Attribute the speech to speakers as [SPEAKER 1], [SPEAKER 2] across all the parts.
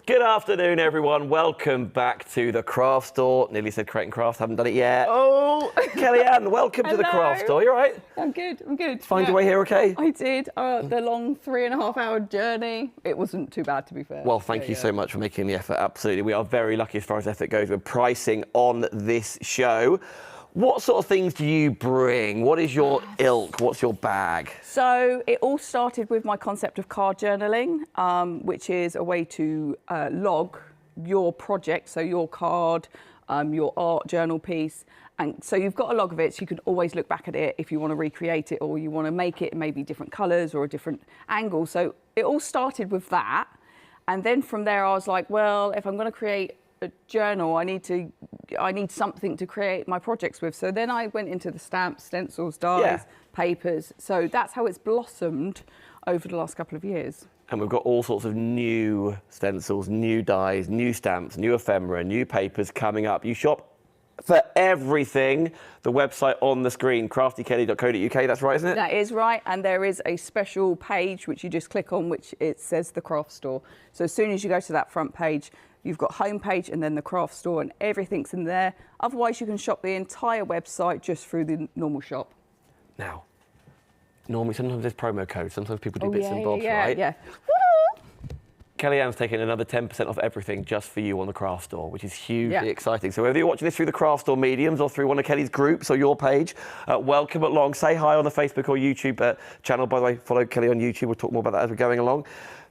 [SPEAKER 1] Good afternoon, everyone. Welcome back to the craft store. Nearly said Create and Craft, haven't done it yet.
[SPEAKER 2] Oh!
[SPEAKER 1] Kellyanne, welcome to the craft store. You all right?
[SPEAKER 2] I'm good.
[SPEAKER 1] Find your way here okay?
[SPEAKER 2] I did. The long 3.5-hour journey, it wasn't too bad, to be fair.
[SPEAKER 1] Well, thank you so much for making the effort. Absolutely. We are very lucky as far as effort goes with pricing on this show. What sort of things do you bring? What is your ilk? What's your bag?
[SPEAKER 2] So it all started with my concept of card journaling, which is a way to log your project, so your card, your art journal piece. And so you've got a log of it, so you can always look back at it if you want to recreate it or you want to make it maybe different colours or a different angle. So it all started with that. And then from there I was like, well, if I'm going to create a journal, I need something to create my projects with. So then I went into the stamps, stencils, dies, papers. So that's how it's blossomed over the last couple of years.
[SPEAKER 1] And we've got all sorts of new stencils, new dies, new stamps, new ephemera, new papers coming up. You shop for everything. The website on the screen, craftykelly.co.uk, that's right, isn't it?
[SPEAKER 2] That is right, and there is a special page which you just click on, which it says the craft store. So as soon as you go to that front page, you've got homepage and then the craft store, and everything's in there. Otherwise, you can shop the entire website just through the normal shop.
[SPEAKER 1] Now, normally sometimes there's promo codes, sometimes people do bits and bobs, right?
[SPEAKER 2] Yeah.
[SPEAKER 1] Kellyanne's taking another 10% off everything just for you on the craft store, which is hugely exciting. So whether you're watching this through the craft store mediums or through one of Kelly's groups or your page, welcome along. Say hi on the Facebook or YouTube channel. By the way, follow Kelly on YouTube. We'll talk more about that as we're going along.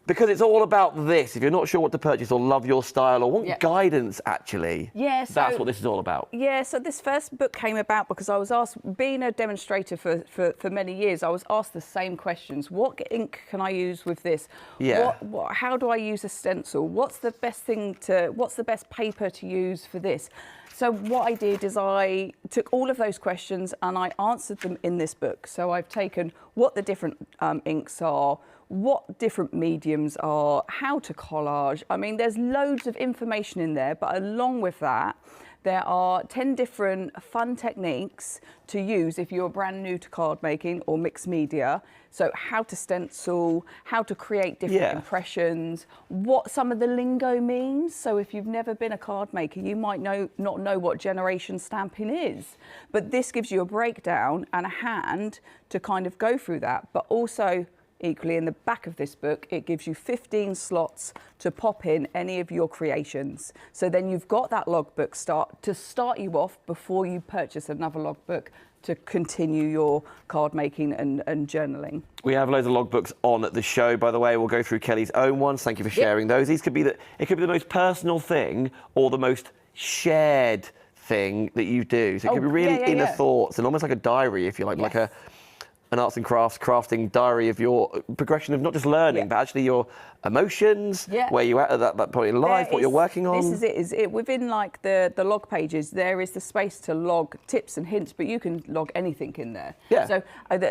[SPEAKER 1] Because it's all about this. If you're not sure what to purchase or love your style or want guidance, actually, that's what this is all about.
[SPEAKER 2] Yeah, so this first book came about because I was asked, being a demonstrator for many years, I was asked the same questions. What ink can I use with this?
[SPEAKER 1] Yeah.
[SPEAKER 2] How do I use a stencil? What's the best paper to use for this? So what I did is I took all of those questions and I answered them in this book. So I've taken what the different inks are, what different mediums are, how to collage. I mean, there's loads of information in there, but along with that, there are 10 different fun techniques to use if you're brand new to card making or mixed media. So how to stencil, how to create different impressions, what some of the lingo means. So if you've never been a card maker, you might not know what generation stamping is. But this gives you a breakdown and a hand to kind of go through that. But also, equally, in the back of this book, it gives you 15 slots to pop in any of your creations. So then you've got that logbook to start you off before you purchase another logbook to continue your card making and journaling.
[SPEAKER 1] We have loads of logbooks on the show, by the way. We'll go through Kelly's own ones. Thank you for sharing those. These could be it could be the most personal thing or the most shared thing that you do. So it could be really inner thoughts and almost like a diary, if you like an arts and crafts crafting diary of your progression of not just learning, but actually your emotions, where you at that point in life, what you're working on.
[SPEAKER 2] This is it. Within like the log pages, there is the space to log tips and hints, but you can log anything in there. Yeah.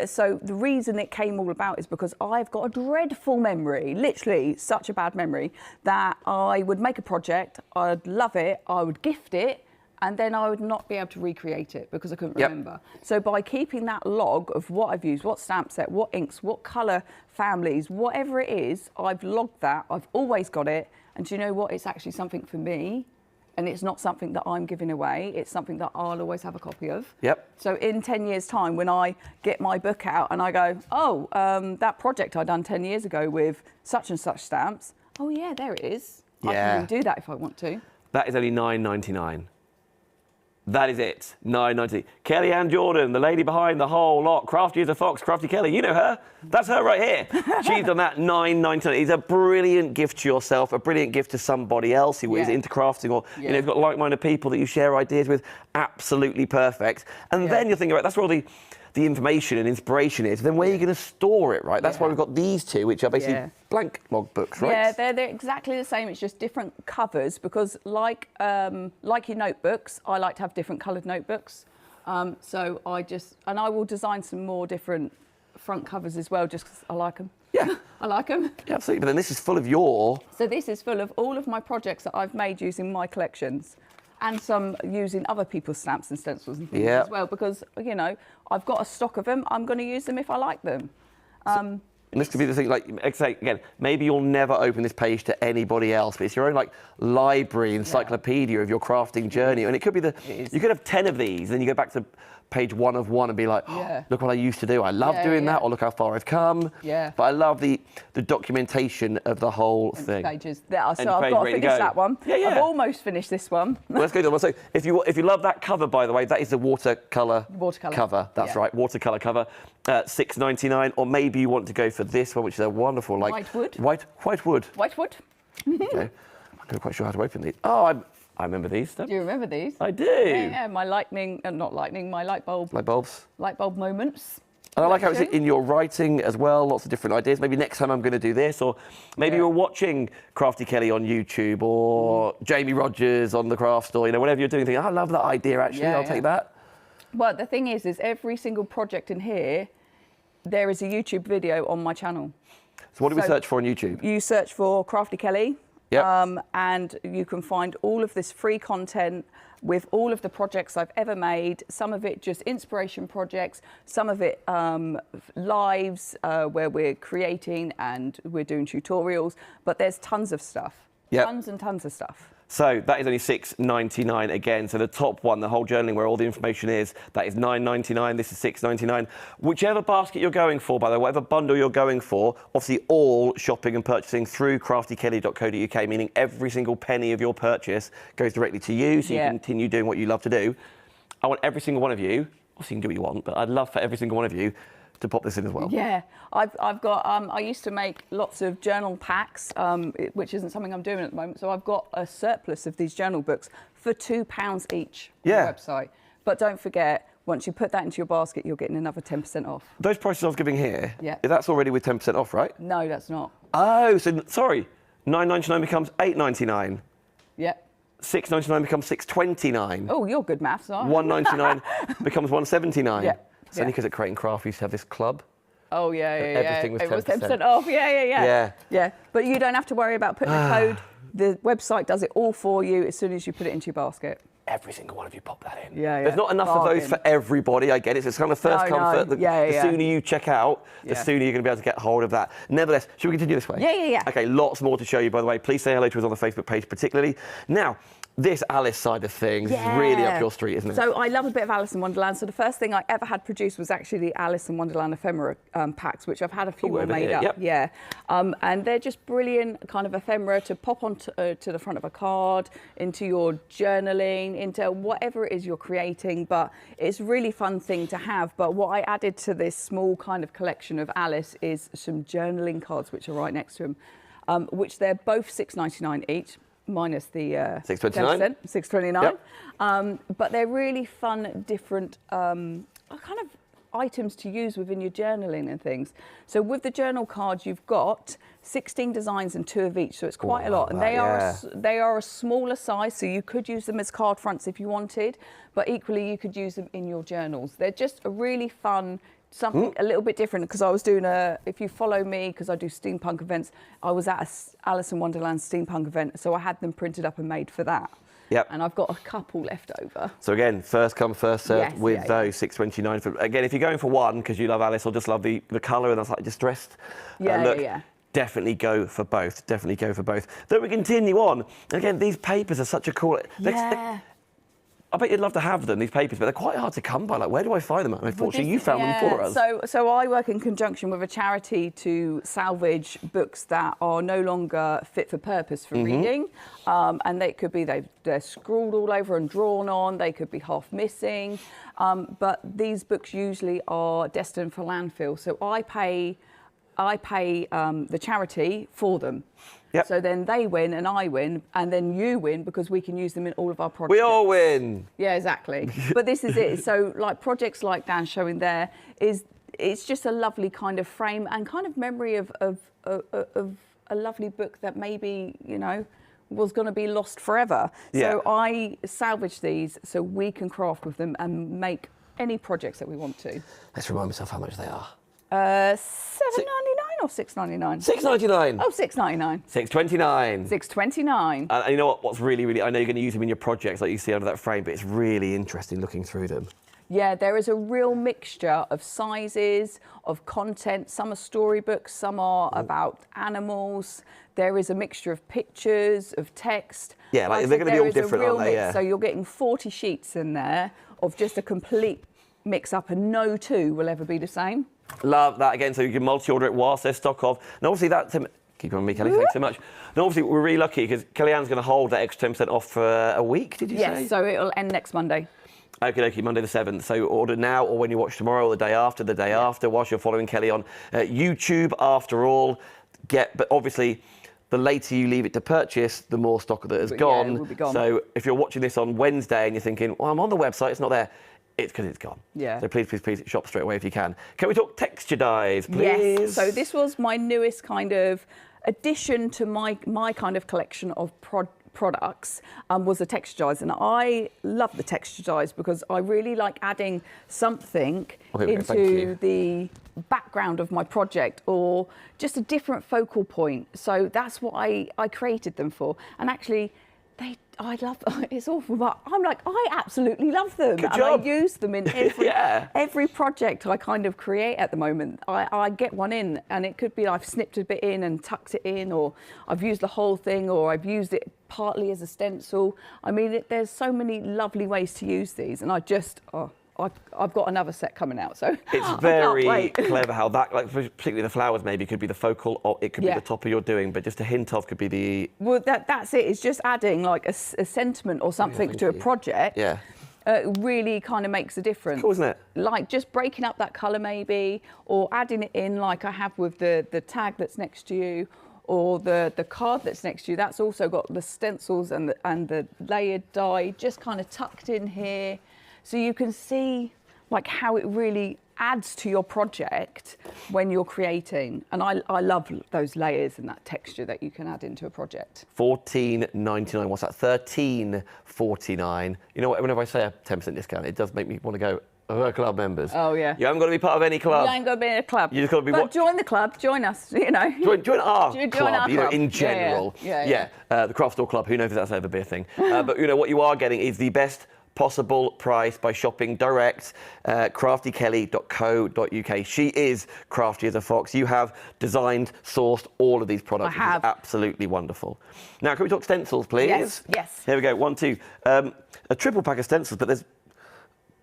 [SPEAKER 2] So the reason it came all about is because I've got a dreadful memory, literally such a bad memory, that I would make a project, I'd love it, I would gift it, and then I would not be able to recreate it because I couldn't remember. So by keeping that log of what I've used, what stamp set, what inks, what colour families, whatever it is, I've logged that, I've always got it, and do you know what? It's actually something for me, and it's not something that I'm giving away, it's something that I'll always have a copy of. So in 10 years' time, when I get my book out and I go, oh, that project I done 10 years ago with such and such stamps, oh yeah, there it is. I can redo that if I want to.
[SPEAKER 1] That is only $9.99. That is it, $9.90. Kellyanne Jordan, the lady behind the whole lot. Crafty as a fox, Crafty Kelly. You know her. That's her right here. She's done that $9.99. It's a brilliant gift to yourself, a brilliant gift to somebody else who is into crafting or you've got like-minded people that you share ideas with. Absolutely perfect. And then you're thinking about that's where all the information and inspiration is. Then where are you going to store it, right? That's why we've got these two, which are basically blank logbooks, right?
[SPEAKER 2] Yeah, they're exactly the same. It's just different covers because, like your notebooks, I like to have different coloured notebooks. So I will design some more different front covers as well, just because I like them.
[SPEAKER 1] Yeah.
[SPEAKER 2] I like them.
[SPEAKER 1] Yeah, absolutely. But then this is full of
[SPEAKER 2] So this is full of all of my projects that I've made using my collections. And some using other people's stamps and stencils and things as well, because, you know, I've got a stock of them. I'm going to use them if I like them.
[SPEAKER 1] And this could be the thing, like, say, again, maybe you'll never open this page to anybody else, but it's your own, like, library, encyclopedia of your crafting journey. And it could be you could have 10 of these, then you go back to page 1 of 1 and be like, oh, look what I used to do. I love doing that, or look how far I've come.
[SPEAKER 2] Yeah.
[SPEAKER 1] But I love the documentation of the whole thing.
[SPEAKER 2] Pages. So I've got to finish that one.
[SPEAKER 1] Yeah.
[SPEAKER 2] I've almost finished this one.
[SPEAKER 1] Well, let's go to the one. So if you love that cover, by the way, that is the watercolour cover. That's right, watercolour cover. $6.99, or maybe you want to go for this one, which is a wonderful, like
[SPEAKER 2] white wood.
[SPEAKER 1] White wood.
[SPEAKER 2] White wood.
[SPEAKER 1] Okay. I'm not quite sure how to open these. Oh, I remember these.
[SPEAKER 2] Do you remember these?
[SPEAKER 1] I do.
[SPEAKER 2] Yeah, my my light bulb.
[SPEAKER 1] Light bulbs.
[SPEAKER 2] Light bulb moments.
[SPEAKER 1] And I like how it's in your writing as well, lots of different ideas. Maybe next time I'm going to do this, or maybe you're watching Crafty Kelly on YouTube, or Jamie Rogers on the craft store, whatever you're doing, thinking, I love that idea, actually, I'll take that.
[SPEAKER 2] Well, the thing is every single project in here, there is a YouTube video on my channel.
[SPEAKER 1] So what do we search for on YouTube?
[SPEAKER 2] You search for Crafty Kelly.
[SPEAKER 1] Yep.
[SPEAKER 2] And you can find all of this free content with all of the projects I've ever made, some of it just inspiration projects, some of it lives where we're creating and we're doing tutorials, but there's tons of stuff, tons and tons of stuff.
[SPEAKER 1] So that is only $6.99 again. So the top one, the whole journaling where all the information is, that is $9.99. This is $6.99. Whichever basket you're going for, by the way, whatever bundle you're going for, obviously all shopping and purchasing through craftykelly.co.uk, meaning every single penny of your purchase goes directly to you, so you can continue doing what you love to do. I want every single one of you, obviously you can do what you want, but I'd love for every single one of you to pop this in as well.
[SPEAKER 2] Yeah, I've got, I used to make lots of journal packs, which isn't something I'm doing at the moment. So I've got a surplus of these journal books for £2 each on the website. But don't forget, once you put that into your basket, you're getting another 10% off.
[SPEAKER 1] Those prices I was giving here, that's already with 10% off, right?
[SPEAKER 2] No, that's not.
[SPEAKER 1] Oh, so sorry, $9.99 becomes $8.99.
[SPEAKER 2] Yep.
[SPEAKER 1] $6.99 becomes $6.29.
[SPEAKER 2] Oh, you're good maths, aren't you?
[SPEAKER 1] $1.99 becomes $1.79.
[SPEAKER 2] Yeah.
[SPEAKER 1] It's only because at Creating Craft we used to have this club.
[SPEAKER 2] Oh, yeah.
[SPEAKER 1] Everything was 10%.
[SPEAKER 2] It was 10% off, yeah. But you don't have to worry about putting a code. The website does it all for you as soon as you put it into your basket.
[SPEAKER 1] Every single one of you pop that in.
[SPEAKER 2] Yeah.
[SPEAKER 1] There's not enough of those for everybody, I get it. It's kind of first come, the sooner you check out, the sooner you're going to be able to get hold of that. Nevertheless, should we continue this way?
[SPEAKER 2] Yeah.
[SPEAKER 1] Okay, lots more to show you, by the way. Please say hello to us on the Facebook page particularly. Now, this Alice side of things is really up your street, isn't it?
[SPEAKER 2] So I love a bit of Alice in Wonderland. So the first thing I ever had produced was actually the Alice in Wonderland ephemera packs, which I've had a few more made up. Yeah. And they're just brilliant kind of ephemera to pop onto to the front of a card, into your journaling, into whatever it is you're creating. But it's a really fun thing to have. But what I added to this small kind of collection of Alice is some journaling cards, which are right next to them, which they're both $6.99 each. Minus the
[SPEAKER 1] $6.29.
[SPEAKER 2] $6.29. But they're really fun, different kind of items to use within your journaling and things. So with the journal cards, you've got 16 designs and 2 of each, so it's quite a lot. And they are a smaller size, so you could use them as card fronts if you wanted, but equally you could use them in your journals. They're just a really fun, something a little bit different, because I was doing if you follow me, because I do steampunk events, I was at a Alice in Wonderland steampunk event, so I had them printed up and made for that.
[SPEAKER 1] Yep.
[SPEAKER 2] And I've got a couple left over.
[SPEAKER 1] So again, first come, first served with those $6.29. Again, if you're going for one because you love Alice or just love the colour and that's like distressed look, definitely go for both. Definitely go for both. Then we continue on. Again, these papers are such a cool. I bet you'd love to have them, these papers, but they're quite hard to come by. Like, where do I find them? Unfortunately, you found them for us.
[SPEAKER 2] So I work in conjunction with a charity to salvage books that are no longer fit for purpose for reading. And they could be, they're scrawled all over and drawn on. They could be half missing. But these books usually are destined for landfill. So I pay the charity for them.
[SPEAKER 1] Yep.
[SPEAKER 2] So then they win and I win, and then you win because we can use them in all of our projects.
[SPEAKER 1] We all win.
[SPEAKER 2] Yeah, exactly. But this is it. So like projects like Dan's showing there, it's just a lovely kind of frame and kind of memory of a lovely book that maybe, was going to be lost forever.
[SPEAKER 1] Yeah.
[SPEAKER 2] So I salvage these so we can craft with them and make any projects that we want to.
[SPEAKER 1] Let's remind myself how much they are.
[SPEAKER 2] $7.99 or $6.99?
[SPEAKER 1] $6.99.
[SPEAKER 2] Oh, $6.99.
[SPEAKER 1] $6.29.
[SPEAKER 2] $6.29.
[SPEAKER 1] And you know what's really, I know you're going to use them in your projects like you see under that frame, but it's really interesting looking through them.
[SPEAKER 2] Yeah, there is a real mixture of sizes, of content. Some are storybooks, some are about animals. There is a mixture of pictures, of text.
[SPEAKER 1] Yeah, like they're going to be all different, aren't they? Yeah.
[SPEAKER 2] So you're getting 40 sheets in there of just a complete mix-up, and no two will ever be the same.
[SPEAKER 1] Love that. Again, so you can multi-order it whilst there's stock of. And obviously that... Keep on me, Kelly. Thanks so much. And obviously we're really lucky because Kellyanne's going to hold that extra 10% off for a week, did you say?
[SPEAKER 2] Yes, so it'll end next Monday.
[SPEAKER 1] Okay, Monday the 7th. So order now or when you watch tomorrow or the day after, whilst you're following Kelly on YouTube, after all. But obviously, the later you leave it to purchase, the more stock that has gone.
[SPEAKER 2] Yeah, it will be gone.
[SPEAKER 1] So if you're watching this on Wednesday and you're thinking, well, I'm on the website, it's not there. It's because it's gone.
[SPEAKER 2] Yeah.
[SPEAKER 1] So please, shop straight away if you can. Can we talk texture dyes, please?
[SPEAKER 2] Yes. So this was my newest kind of addition to my kind of collection of products, was the texture dyes, and I love the texture dyes because I really like adding something into the background of my project or just a different focal point. So that's what I created them for, and actually I love them. It's awful, but I'm like, I absolutely love them.
[SPEAKER 1] Good
[SPEAKER 2] and
[SPEAKER 1] job.
[SPEAKER 2] I use them in every,
[SPEAKER 1] Yeah.
[SPEAKER 2] every project I kind of create at the moment. I get one in, and it could be I've snipped a bit in and tucked it in, or I've used the whole thing, or I've used it partly as a stencil. I mean, there's so many lovely ways to use these, and I've got another set coming out, so
[SPEAKER 1] it's very clever how that, like particularly the flowers, maybe could be the focal, or it could be the top of your doing, but just a hint of could be the.
[SPEAKER 2] Well, that's it. It's just adding like a sentiment or something to a project.
[SPEAKER 1] Yeah.
[SPEAKER 2] Really kind of makes a difference.
[SPEAKER 1] Cool, isn't it?
[SPEAKER 2] Like just breaking up that colour maybe, or adding it in like I have with the tag that's next to you, or the card that's next to you. That's also got the stencils and the layered die just kind of tucked in here. So you can see like how it really adds to your project when you're creating. And I love those layers and that texture that you can add into a project.
[SPEAKER 1] $14.99. What's that? $13.49. You know what? Whenever I say a 10% discount, it does make me want to go, we're club members.
[SPEAKER 2] Oh, yeah.
[SPEAKER 1] You haven't got to be part of any club.
[SPEAKER 2] You ain't got to be in a club.
[SPEAKER 1] You just got to be.
[SPEAKER 2] But join the club. Join us. You know.
[SPEAKER 1] Join our
[SPEAKER 2] Join
[SPEAKER 1] club.
[SPEAKER 2] our
[SPEAKER 1] you know,
[SPEAKER 2] club.
[SPEAKER 1] in general.
[SPEAKER 2] Yeah.
[SPEAKER 1] The craft store club. Who knows if that's ever be a thing? But you know what you are getting is the best possible price by shopping direct. craftykelly.co.uk. She is crafty as a fox. You have designed, sourced all of these products.
[SPEAKER 2] I have.
[SPEAKER 1] Which is absolutely wonderful. Now, can we talk stencils, please?
[SPEAKER 2] Yes.
[SPEAKER 1] Here we go. 1, 2. A triple pack of stencils, but there's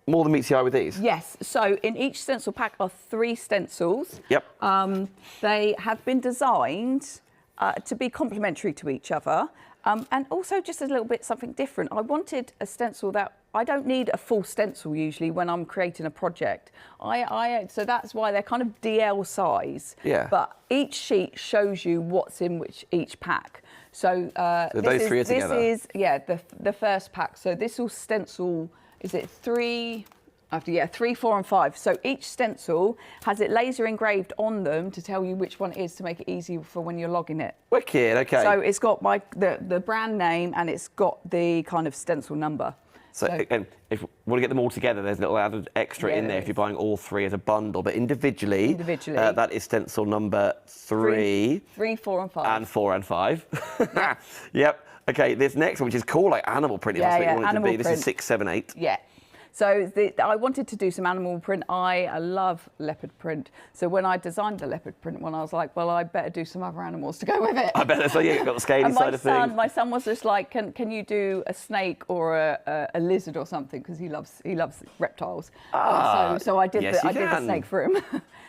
[SPEAKER 1] more than meets the eye with these.
[SPEAKER 2] Yes. So in each stencil pack are 3 stencils.
[SPEAKER 1] Yep.
[SPEAKER 2] They have been designed to be complementary to each other. And also just a little bit something different. I wanted a stencil that I don't need a full stencil usually when I'm creating a project. So that's why they're kind of DL size.
[SPEAKER 1] Yeah.
[SPEAKER 2] But each sheet shows you what's in each pack. So,
[SPEAKER 1] those 3 are together.
[SPEAKER 2] This is the first pack. So this will stencil. Is it 3? 3, 4, and 5. So each stencil has it laser engraved on them to tell you which one it is to make it easy for when you're logging it.
[SPEAKER 1] Wicked, okay.
[SPEAKER 2] So it's got the brand name and it's got the kind of stencil number.
[SPEAKER 1] So and if you want to get them all together, there's a little added extra in there if you're buying all 3 as a bundle. But individually that is stencil number 3.
[SPEAKER 2] 3, 4, and 5.
[SPEAKER 1] And 4 and 5. Yep. Okay, this next one, which is cool, like animal print.
[SPEAKER 2] Yeah,
[SPEAKER 1] That's what you want it to
[SPEAKER 2] animal
[SPEAKER 1] be.
[SPEAKER 2] print.
[SPEAKER 1] This is 6, 7, 8.
[SPEAKER 2] Yeah. So I wanted to do some animal print. I love leopard print. So when I designed the leopard print one, I was like, well, I better do some other animals to go with it.
[SPEAKER 1] I bet so. Yeah, you've got the scaly side of things.
[SPEAKER 2] My son was just like, can you do a snake or a lizard or something? Because he loves reptiles. So I did the snake for him.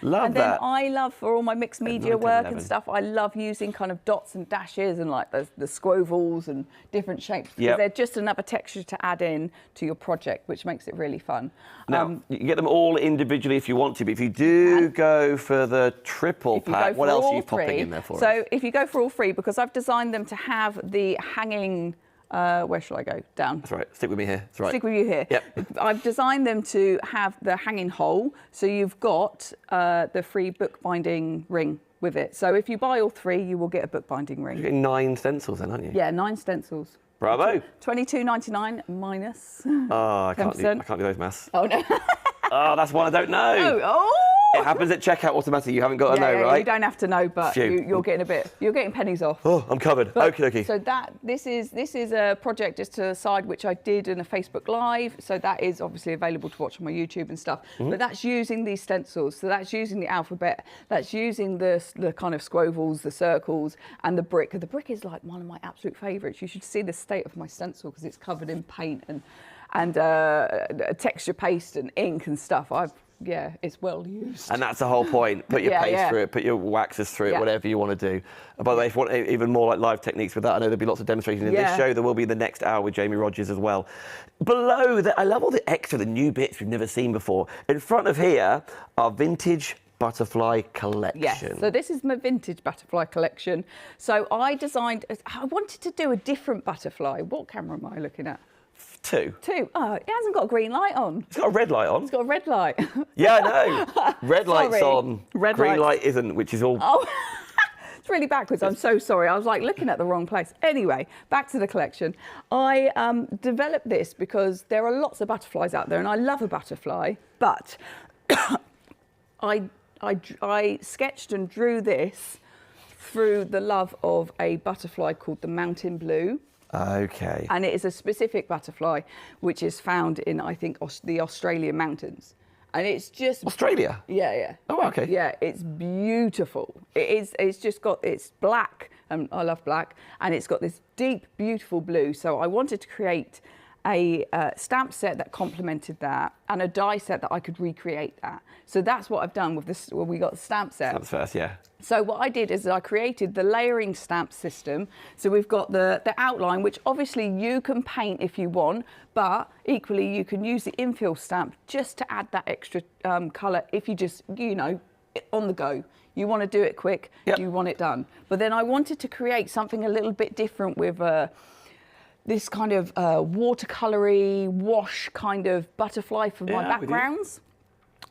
[SPEAKER 1] Love
[SPEAKER 2] and
[SPEAKER 1] that.
[SPEAKER 2] then I love, for all my mixed media work and stuff, I love using kind of dots and dashes and like the squovels and different shapes. Because they're just another texture to add in to your project, which makes it really fun.
[SPEAKER 1] Now, you can get them all individually if you want to, but if you do go for the triple pack, what else are you popping in there for us?
[SPEAKER 2] So if you go for all 3, because I've designed them to have the hanging... where shall I go? Down.
[SPEAKER 1] That's right. Stick with me here. That's right.
[SPEAKER 2] Stick with you here.
[SPEAKER 1] Yep.
[SPEAKER 2] I've designed them to have the hanging hole, so you've got the free bookbinding ring with it. So if you buy all 3, you will get a bookbinding ring.
[SPEAKER 1] You're getting 9 stencils then, aren't you?
[SPEAKER 2] Yeah, 9 stencils.
[SPEAKER 1] Bravo.
[SPEAKER 2] $22.99 minus.
[SPEAKER 1] Oh, I can't do those maths.
[SPEAKER 2] Oh no.
[SPEAKER 1] Oh, that's one I don't know.
[SPEAKER 2] Oh.
[SPEAKER 1] It happens at checkout automatically. You haven't got to know,
[SPEAKER 2] yeah,
[SPEAKER 1] right?
[SPEAKER 2] You don't have to know, but you're getting pennies off.
[SPEAKER 1] Oh, I'm covered. Okay.
[SPEAKER 2] So this is a project just to the side which I did in a Facebook Live. So that is obviously available to watch on my YouTube and stuff. But that's using these stencils. So that's using the alphabet. That's using the kind of squovels, the circles, and the brick. The brick is like one of my absolute favourites. You should see the state of my stencil because it's covered in paint and texture paste and ink and stuff. Yeah, it's well used.
[SPEAKER 1] And that's the whole point. Put your paste through it, put your waxes through it, whatever you want to do. And by the way, if you want even more like live techniques with that, I know there'll be lots of demonstrations in this show. There will be the next hour with Jamie Rogers as well. Below that, I love all the extra, the new bits we've never seen before. In front of here, our vintage butterfly collection.
[SPEAKER 2] Yes, so this is my vintage butterfly collection. So I wanted to do a different butterfly. What camera am I looking at?
[SPEAKER 1] Two.
[SPEAKER 2] Oh, it hasn't got a green light on.
[SPEAKER 1] It's got a red light on.
[SPEAKER 2] It's got a red light.
[SPEAKER 1] Yeah, I know. Red light's on. Green light isn't, which is all...
[SPEAKER 2] Oh, it's really backwards. I'm so sorry. I was like looking at the wrong place. Anyway, back to the collection. I developed this because there are lots of butterflies out there and I love a butterfly, but I sketched and drew this through the love of a butterfly called the mountain blue.
[SPEAKER 1] Okay.
[SPEAKER 2] And it is a specific butterfly which is found in, I think, the Australian mountains. And it's just...
[SPEAKER 1] Australia?
[SPEAKER 2] Yeah.
[SPEAKER 1] Oh, okay.
[SPEAKER 2] Yeah, it's beautiful. It's black, and I love black, and it's got this deep, beautiful blue. So I wanted to create a stamp set that complemented that and a die set that I could recreate that. So that's what I've done with this. Well, we got the stamp set.
[SPEAKER 1] Stamps first, yeah.
[SPEAKER 2] So what I did is I created the layering stamp system. So we've got the outline, which obviously you can paint if you want, but equally you can use the infill stamp just to add that extra colour if you just, on the go. You want to do it quick, you want it done. But then I wanted to create something a little bit different with this kind of watercolory wash kind of butterfly for my backgrounds.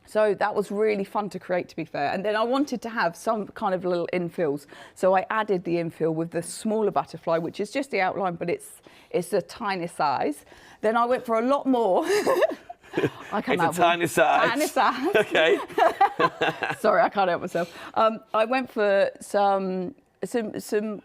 [SPEAKER 2] So that was really fun to create, to be fair. And then I wanted to have some kind of little infills. So I added the infill with the smaller butterfly, which is just the outline, but it's a tiny size. Then I went for a lot more.
[SPEAKER 1] It's a tiny size.
[SPEAKER 2] Tiny size.
[SPEAKER 1] Okay.
[SPEAKER 2] Sorry, I can't help myself. I went for some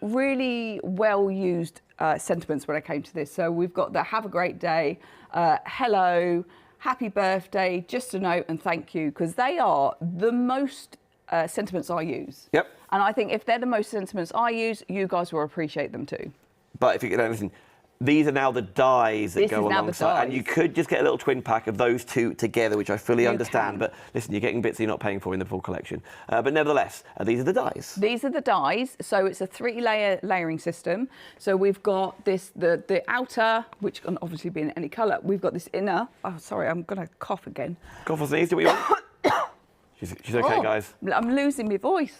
[SPEAKER 2] really well-used sentiments when I came to this. So we've got the have a great day, hello, happy birthday, just a note and thank you, because they are the most sentiments I use.
[SPEAKER 1] Yep.
[SPEAKER 2] And I think if they're the most sentiments I use, you guys will appreciate them too.
[SPEAKER 1] But if you can listen, these are now the dies that go alongside, and you could just get a little twin pack of those two together, which I fully understand. But listen, you're getting bits you're not paying for in the full collection. But nevertheless, these are the dies.
[SPEAKER 2] These are the dies. So it's a 3-layer layering system. So we've got this, the outer, which can obviously be in any colour. We've got this inner. Oh, sorry, I'm going to cough again.
[SPEAKER 1] Cough or sneeze, do what you want. She's okay, guys.
[SPEAKER 2] I'm losing my voice.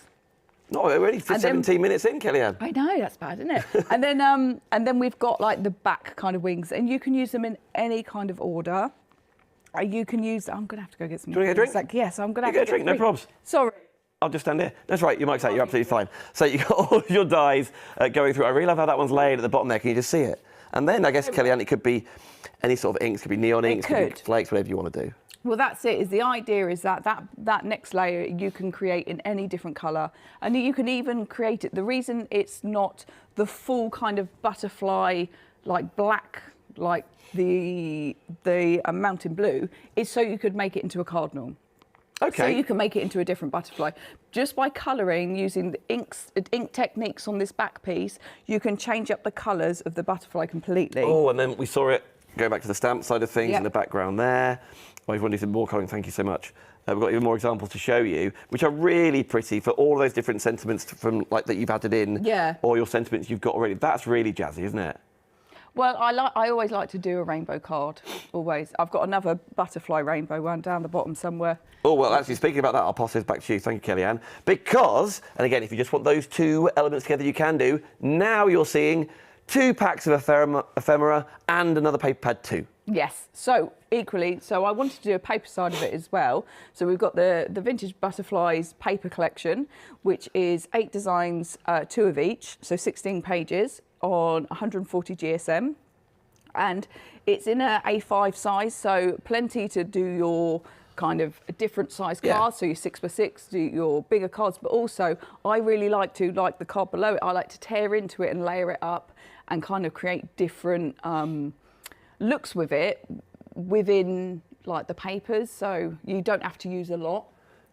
[SPEAKER 1] No, we're only 17 minutes in, Kellyanne.
[SPEAKER 2] I know, that's bad, isn't it? and then we've got like the back kind of wings, and you can use them in any kind of order. You can use. I'm gonna have to go get some.
[SPEAKER 1] Do you want to get a drink?
[SPEAKER 2] Yes, I'm gonna have
[SPEAKER 1] to
[SPEAKER 2] get
[SPEAKER 1] a drink. No probs.
[SPEAKER 2] Sorry.
[SPEAKER 1] I'll just stand here. That's right, your mic's out, you're absolutely fine. So you've got all of your dies going through. I really love how that one's laid at the bottom there. Can you just see it? And then I guess, Kellyanne, it could be any sort of inks. It could be neon inks, it could be flakes, whatever you want to do.
[SPEAKER 2] Well, that's it. The idea is that next layer you can create in any different colour, and you can even create it. The reason it's not the full kind of butterfly like black, like the mountain blue, is so you could make it into a cardinal.
[SPEAKER 1] Okay.
[SPEAKER 2] So you can make it into a different butterfly just by colouring using the ink techniques on this back piece. You can change up the colours of the butterfly completely.
[SPEAKER 1] Oh, and then we saw it. Going back to the stamp side of things in the background there. Oh, if you want to do some more colouring, thank you so much. We've got even more examples to show you, which are really pretty for all those different sentiments from like that you've added in.
[SPEAKER 2] Yeah.
[SPEAKER 1] Or your sentiments you've got already. That's really jazzy, isn't it?
[SPEAKER 2] Well, I always like to do a rainbow card, always. I've got another butterfly rainbow one down the bottom somewhere.
[SPEAKER 1] Oh, well, actually, speaking about that, I'll pass this back to you. Thank you, Kellyanne. Because, and again, if you just want those two elements together, you can do. Now you're seeing 2 packs of ephemera and another paper pad too. Yes,
[SPEAKER 2] so equally, so I wanted to do a paper side of it as well. So we've got the Vintage Butterflies paper collection, which is 8 designs, 2 of each, so 16 pages on 140 GSM. And it's in a A5 size, so plenty to do your kind of different size cards, so your 6x6, do your bigger cards, but also I really like the card below it, I like to tear into it and layer it up and kind of create different looks with it within like the papers, so you don't have to use a lot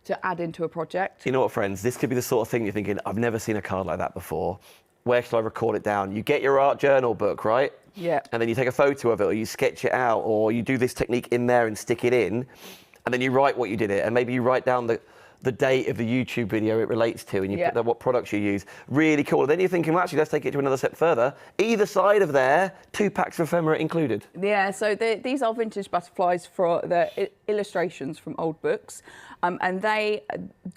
[SPEAKER 2] to add into a project.
[SPEAKER 1] You know what, friends, this could be the sort of thing you're thinking, I've never seen a card like that before. Where shall I record it down? You get your art journal book, right?
[SPEAKER 2] Yeah.
[SPEAKER 1] And then you take a photo of it, or you sketch it out, or you do this technique in there and stick it in, and then you write what you did it, and maybe you write down the date of the YouTube video it relates to, and you put what products you use. Really cool. And then you're thinking, well, actually, let's take it to another step further. Either side of there, 2 packs of ephemera included.
[SPEAKER 2] Yeah, so these are vintage butterflies for the illustrations from old books, and they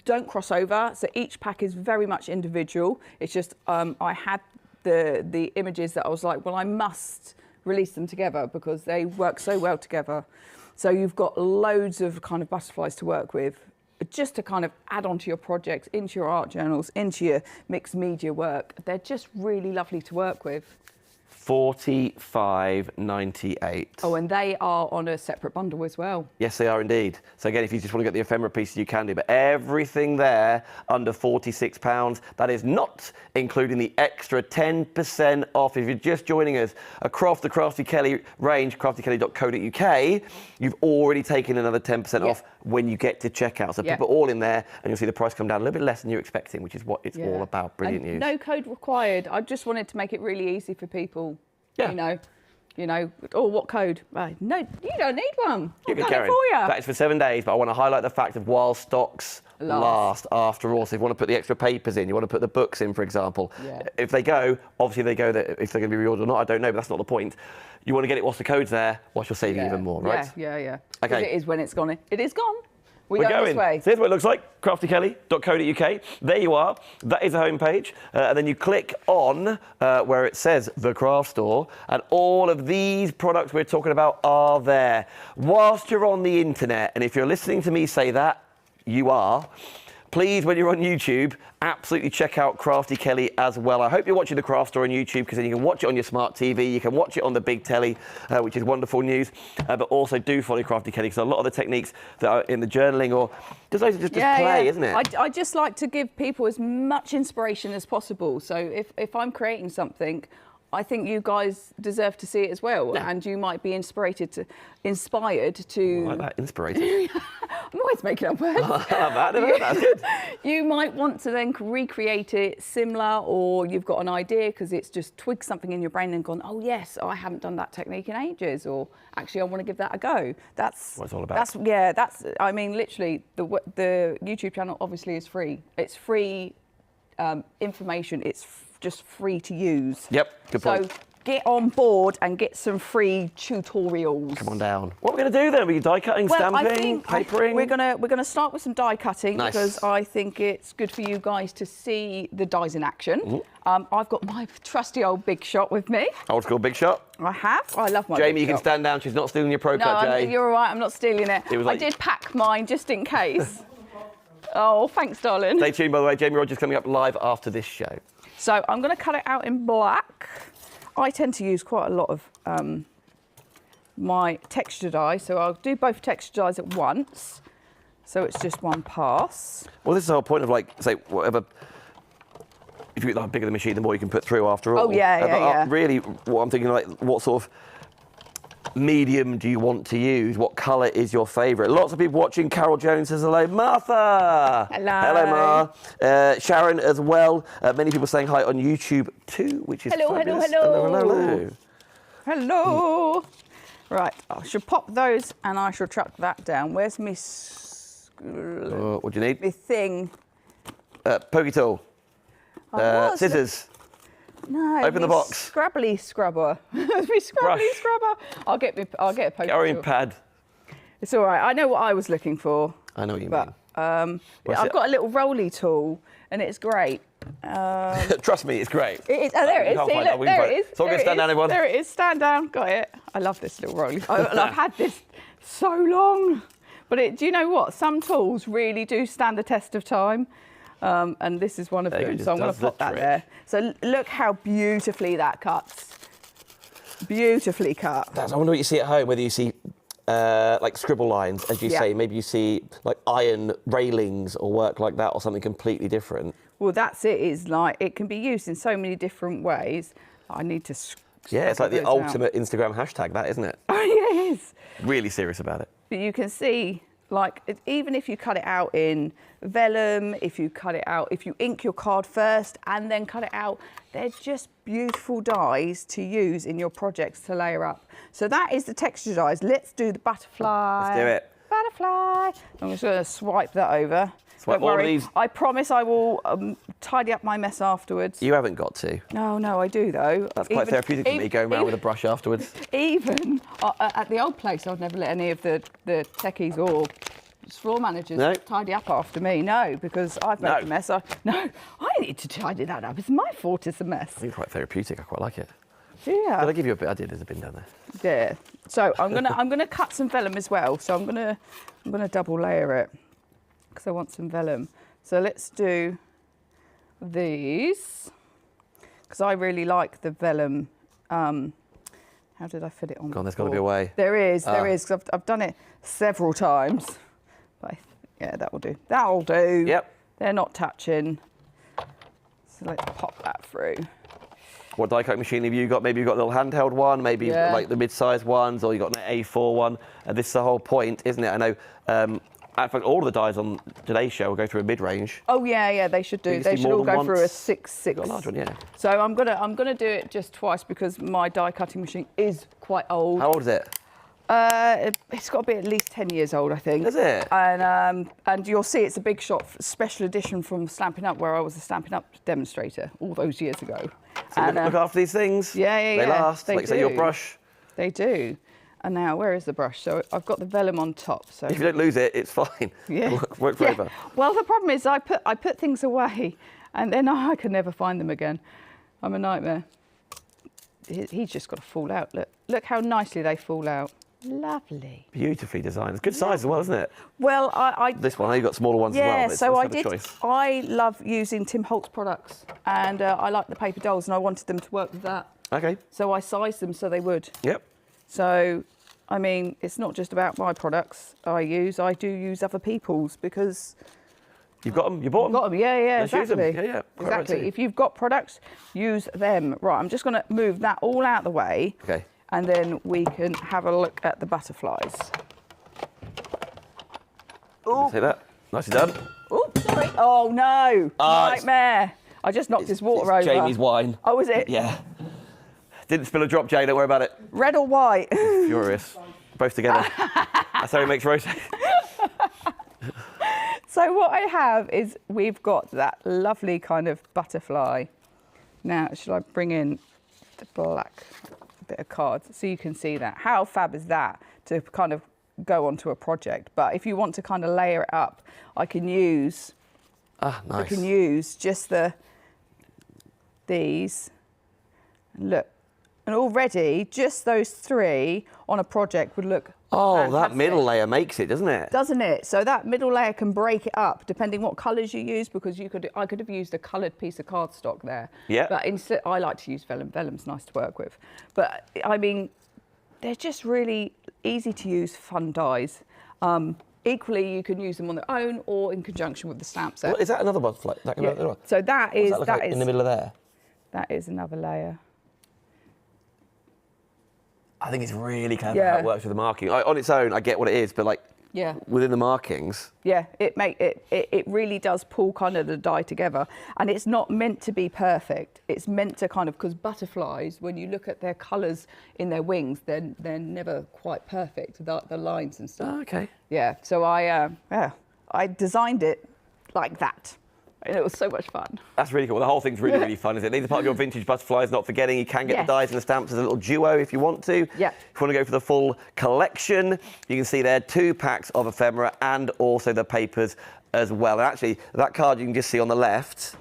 [SPEAKER 2] don't cross over, so each pack is very much individual. It's just I had the images that I was like, well, I must release them together because they work so well together. So you've got loads of kind of butterflies to work with, just to kind of add onto your projects, into your art journals, into your mixed media work. They're just really lovely to work with.
[SPEAKER 1] $45.98.
[SPEAKER 2] Oh, and they are on a separate bundle as well.
[SPEAKER 1] Yes, they are indeed. So again, if you just want to get the ephemera pieces, you can do, but everything there under £46. That is not including the extra 10% off. If you're just joining us across the Crafty Kelly range, craftykelly.co.uk, you've already taken another 10% off when you get to checkout. So put it all in there and you'll see the price come down a little bit less than you're expecting, which is what it's all about. Brilliant news.
[SPEAKER 2] No code required. I just wanted to make it really easy for people. You know, oh, what code? No, you don't need one. I've done it for you.
[SPEAKER 1] That is for 7 days, but I want to highlight the fact of while stocks last after all. So if you want to put the extra papers in, you want to put the books in, for example. If they go, obviously they go, if they're going to be reordered or not, I don't know, but that's not the point. You want to get it whilst the code's there, whilst you're saving even more, right?
[SPEAKER 2] Yeah.
[SPEAKER 1] Okay.
[SPEAKER 2] It is when it's gone. It is gone.
[SPEAKER 1] We're going
[SPEAKER 2] this way.
[SPEAKER 1] So here's what it looks like, craftykelly.co.uk. There you are. That is the homepage. And then you click on where it says The Craft Store, and all of these products we're talking about are there. Whilst you're on the internet, and if you're listening to me say that, you are, please, when you're on YouTube, absolutely check out Crafty Kelly as well. I hope you're watching the Craft Store on YouTube, because then you can watch it on your smart TV, you can watch it on the big telly, which is wonderful news. But also do follow Crafty Kelly, because a lot of the techniques that are in the journaling or just play, isn't it?
[SPEAKER 2] I just like to give people as much inspiration as possible. So if I'm creating something, I think you guys deserve to see it as well, and you might be inspired to.
[SPEAKER 1] I like that, inspired.
[SPEAKER 2] I'm always making up words.
[SPEAKER 1] That's good.
[SPEAKER 2] You might want to then recreate it similar, or you've got an idea because it's just twigged something in your brain and gone, oh yes, I haven't done that technique in ages, or actually I want to give that a go. That's
[SPEAKER 1] what it's all about.
[SPEAKER 2] I mean, literally, the YouTube channel obviously is free. It's free information. It's just free to use.
[SPEAKER 1] Yep, good point.
[SPEAKER 2] So get on board and get some free tutorials.
[SPEAKER 1] Come on down. What are we going to do then? Are we die cutting, stamping, papering?
[SPEAKER 2] We're gonna start with some die cutting,
[SPEAKER 1] nice.
[SPEAKER 2] Because I think it's good for you guys to see the dies in action. I've got my trusty old Big Shot with me.
[SPEAKER 1] Old school Big Shot.
[SPEAKER 2] I have. I love my
[SPEAKER 1] Jamie,
[SPEAKER 2] Big
[SPEAKER 1] you can
[SPEAKER 2] Shot.
[SPEAKER 1] stand down. She's not stealing your pro cut, Jay.
[SPEAKER 2] You're all right. I'm not stealing it. I did pack mine just in case. Oh, thanks, darling.
[SPEAKER 1] Stay tuned, by the way. Jamie Rogers coming up live after this show.
[SPEAKER 2] So I'm going to cut it out in black. I tend to use quite a lot of my texture die, so I'll do both texture dies at once. So it's just one pass.
[SPEAKER 1] Well, this is the whole point of, like, say, whatever. If you get the bigger the machine, the more you can put through after all.
[SPEAKER 2] Oh, yeah.
[SPEAKER 1] Really, what I'm thinking, like, what sort of medium do you want to use? What colour is your favourite? Lots of people watching. Carol Jones says hello. Martha!
[SPEAKER 2] Hello.
[SPEAKER 1] Hello, Ma. Sharon as well. Many people saying hi on YouTube too, which is fabulous.
[SPEAKER 2] Hello. Right, I should pop those and I shall chuck that down. Where's my...
[SPEAKER 1] what do you need?
[SPEAKER 2] My thing.
[SPEAKER 1] Pokey tool. Scissors.
[SPEAKER 2] No.
[SPEAKER 1] Open the box.
[SPEAKER 2] Scrabbly scrubber. My scrabbly scrubber. I'll get a pokey
[SPEAKER 1] Scouring
[SPEAKER 2] tool.
[SPEAKER 1] pad.
[SPEAKER 2] It's all right. I know what I was looking for.
[SPEAKER 1] I know what you
[SPEAKER 2] mean. I've got a little rolly tool, and it's great.
[SPEAKER 1] Trust me, it's great.
[SPEAKER 2] It is. Oh, there it is. See, look, there it is.
[SPEAKER 1] So I'm going to stand down, everyone.
[SPEAKER 2] There it is. Stand down. Got it. I love this little rolly. I've had this so long. But do you know what? Some tools really do stand the test of time. And this is one of them, so I'm going to pop that there. So look how beautifully that cuts. Beautifully cut.
[SPEAKER 1] I wonder what you see at home, whether you see like scribble lines, as you
[SPEAKER 2] Yeah.
[SPEAKER 1] say. Maybe you see like iron railings or work like that, or something completely different.
[SPEAKER 2] Well, that's it. Is like it can be used in so many different ways. I need to.
[SPEAKER 1] Yeah, it's like the
[SPEAKER 2] those out.
[SPEAKER 1] ultimate Instagram hashtag, that, isn't it?
[SPEAKER 2] Oh, yeah, it is.
[SPEAKER 1] Really serious about it.
[SPEAKER 2] But you can see, like, even if you cut it out in vellum, if you cut it out, if you ink your card first and then cut it out, they're just beautiful dies to use in your projects to layer up. So that is the texture dies. Let's do the butterfly.
[SPEAKER 1] Let's do it.
[SPEAKER 2] Butterfly. I'm just going to swipe that over.
[SPEAKER 1] Swipe
[SPEAKER 2] Don't
[SPEAKER 1] all of
[SPEAKER 2] worry.
[SPEAKER 1] these.
[SPEAKER 2] I promise I will tidy up my mess afterwards.
[SPEAKER 1] You haven't got to.
[SPEAKER 2] No, I do though.
[SPEAKER 1] That's quite therapeutic for me, going around with a brush afterwards.
[SPEAKER 2] Even at the old place, I'd never let any of the techies or floor managers tidy up after me. No, because I've made a mess. I need to tidy that up. It's my fault it's a mess.
[SPEAKER 1] I think it's quite therapeutic. I quite like it.
[SPEAKER 2] Yeah.
[SPEAKER 1] Did I give you a bit? I did. There's a bin down there.
[SPEAKER 2] Yeah. So I'm gonna cut some vellum as well. So I'm gonna double layer it because I want some vellum. So let's do these because I really like the vellum. How did I fit it on?
[SPEAKER 1] Go on, there's got to be a way.
[SPEAKER 2] There is. 'Cause I've done it several times. But yeah, that will do. That'll do.
[SPEAKER 1] Yep.
[SPEAKER 2] They're not touching. So let's pop that through.
[SPEAKER 1] What die cut machine have you got? Maybe you've got a little handheld one, maybe like the mid-sized ones, or you've got an A4 one. And this is the whole point, isn't it? I know, in fact, all of the dies on today's show will go through a mid-range.
[SPEAKER 2] Oh yeah, they should do. They should all go through a 6.6.
[SPEAKER 1] Got a large one, yeah.
[SPEAKER 2] So I'm gonna do it just twice because my die cutting machine is quite old.
[SPEAKER 1] How old is it?
[SPEAKER 2] It's got to be at least 10 years old, I think.
[SPEAKER 1] Is it?
[SPEAKER 2] And you'll see it's a big shot, special edition from Stampin' Up, where I was a Stampin' Up demonstrator all those years ago.
[SPEAKER 1] So
[SPEAKER 2] and,
[SPEAKER 1] look after these things.
[SPEAKER 2] Yeah.
[SPEAKER 1] They last.
[SPEAKER 2] They
[SPEAKER 1] like say your
[SPEAKER 2] do.
[SPEAKER 1] brush.
[SPEAKER 2] They do. And now, where is the brush? So I've got the vellum on top. So
[SPEAKER 1] If you don't lose it, it's fine.
[SPEAKER 2] yeah,
[SPEAKER 1] It'll work forever.
[SPEAKER 2] Well, the problem is I put things away, and then I can never find them again. I'm a nightmare. He's just got to fall out. Look how nicely they fall out. Lovely.
[SPEAKER 1] Beautifully designed. It's good size as well, isn't it?
[SPEAKER 2] Well,
[SPEAKER 1] This one, you've got smaller ones as well.
[SPEAKER 2] yeah,
[SPEAKER 1] But
[SPEAKER 2] so
[SPEAKER 1] it's a choice.
[SPEAKER 2] I love using Tim Holtz products, and I like the paper dolls, and I wanted them to work with that.
[SPEAKER 1] Okay.
[SPEAKER 2] So I sized them so they would.
[SPEAKER 1] Yep.
[SPEAKER 2] So, I mean, it's not just about my products I do use other people's because...
[SPEAKER 1] You've got them, you bought them.
[SPEAKER 2] Got them, yeah,
[SPEAKER 1] Let's use them.
[SPEAKER 2] exactly.
[SPEAKER 1] Yeah, quite right
[SPEAKER 2] exactly.
[SPEAKER 1] too.
[SPEAKER 2] If you've got products, use them. Right, I'm just going to move that all out the way.
[SPEAKER 1] Okay.
[SPEAKER 2] And then we can have a look at the butterflies.
[SPEAKER 1] Oh. See that? Nicely done.
[SPEAKER 2] Oh, sorry. Oh, no.
[SPEAKER 1] Ah,
[SPEAKER 2] Nightmare. I just knocked his water over.
[SPEAKER 1] Jamie's wine.
[SPEAKER 2] Oh, was it?
[SPEAKER 1] Yeah. Didn't spill a drop, Jay. Don't worry about it.
[SPEAKER 2] Red or white?
[SPEAKER 1] Furious. Both together. That's how he makes rosé.
[SPEAKER 2] So what I have is we've got that lovely kind of butterfly. Now, should I bring in the black bit of cards so you can see that? How fab is that to kind of go onto a project? But if you want to kind of layer it up, I can use just these. Look, and already just those three on a project would look fantastic.
[SPEAKER 1] That middle layer makes it, doesn't it?
[SPEAKER 2] Doesn't it? So that middle layer can break it up depending what colours you use, because I could have used a coloured piece of cardstock there.
[SPEAKER 1] Yeah.
[SPEAKER 2] But instead, I like to use vellum. Vellum's nice to work with. But I mean, they're just really easy to use, fun dies. Equally, you can use them on their own or in conjunction with the stamp set.
[SPEAKER 1] Well, is that another butterfly? That can be another one?
[SPEAKER 2] So that is
[SPEAKER 1] What's that look like in the middle of there.
[SPEAKER 2] That is another layer.
[SPEAKER 1] I think it's really clever how it works with the marking. On its own, I get what it is, but like within the markings.
[SPEAKER 2] Yeah, it really does pull kind of the die together, and it's not meant to be perfect. It's meant to kind of, because butterflies, when you look at their colours in their wings, they're never quite perfect. The lines and stuff.
[SPEAKER 1] Oh, okay.
[SPEAKER 2] Yeah. So I designed it like that. And it was so much fun.
[SPEAKER 1] That's really cool. The whole thing's really, really fun, isn't it? These are part of your vintage butterflies, not forgetting. You can get the dies and the stamps as a little duo if you want to.
[SPEAKER 2] Yeah.
[SPEAKER 1] If you want to go for the full collection, you can see there 2 packs of ephemera and also the papers as well. And actually, that card you can just see on the left,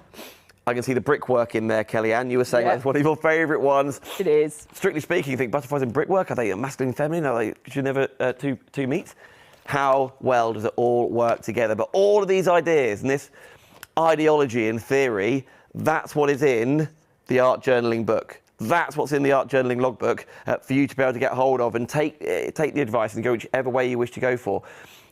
[SPEAKER 1] I can see the brickwork in there, Kellyanne. You were saying that's one of your favourite ones.
[SPEAKER 2] It is.
[SPEAKER 1] Strictly speaking, you think butterflies and brickwork, are they masculine, feminine? Are they should never two meet? How well does it all work together? But all of these ideas and this ideology and theory, that's what is in the art journaling book. That's what's in the art journaling logbook for you to be able to get hold of and take the advice and go whichever way you wish to go for.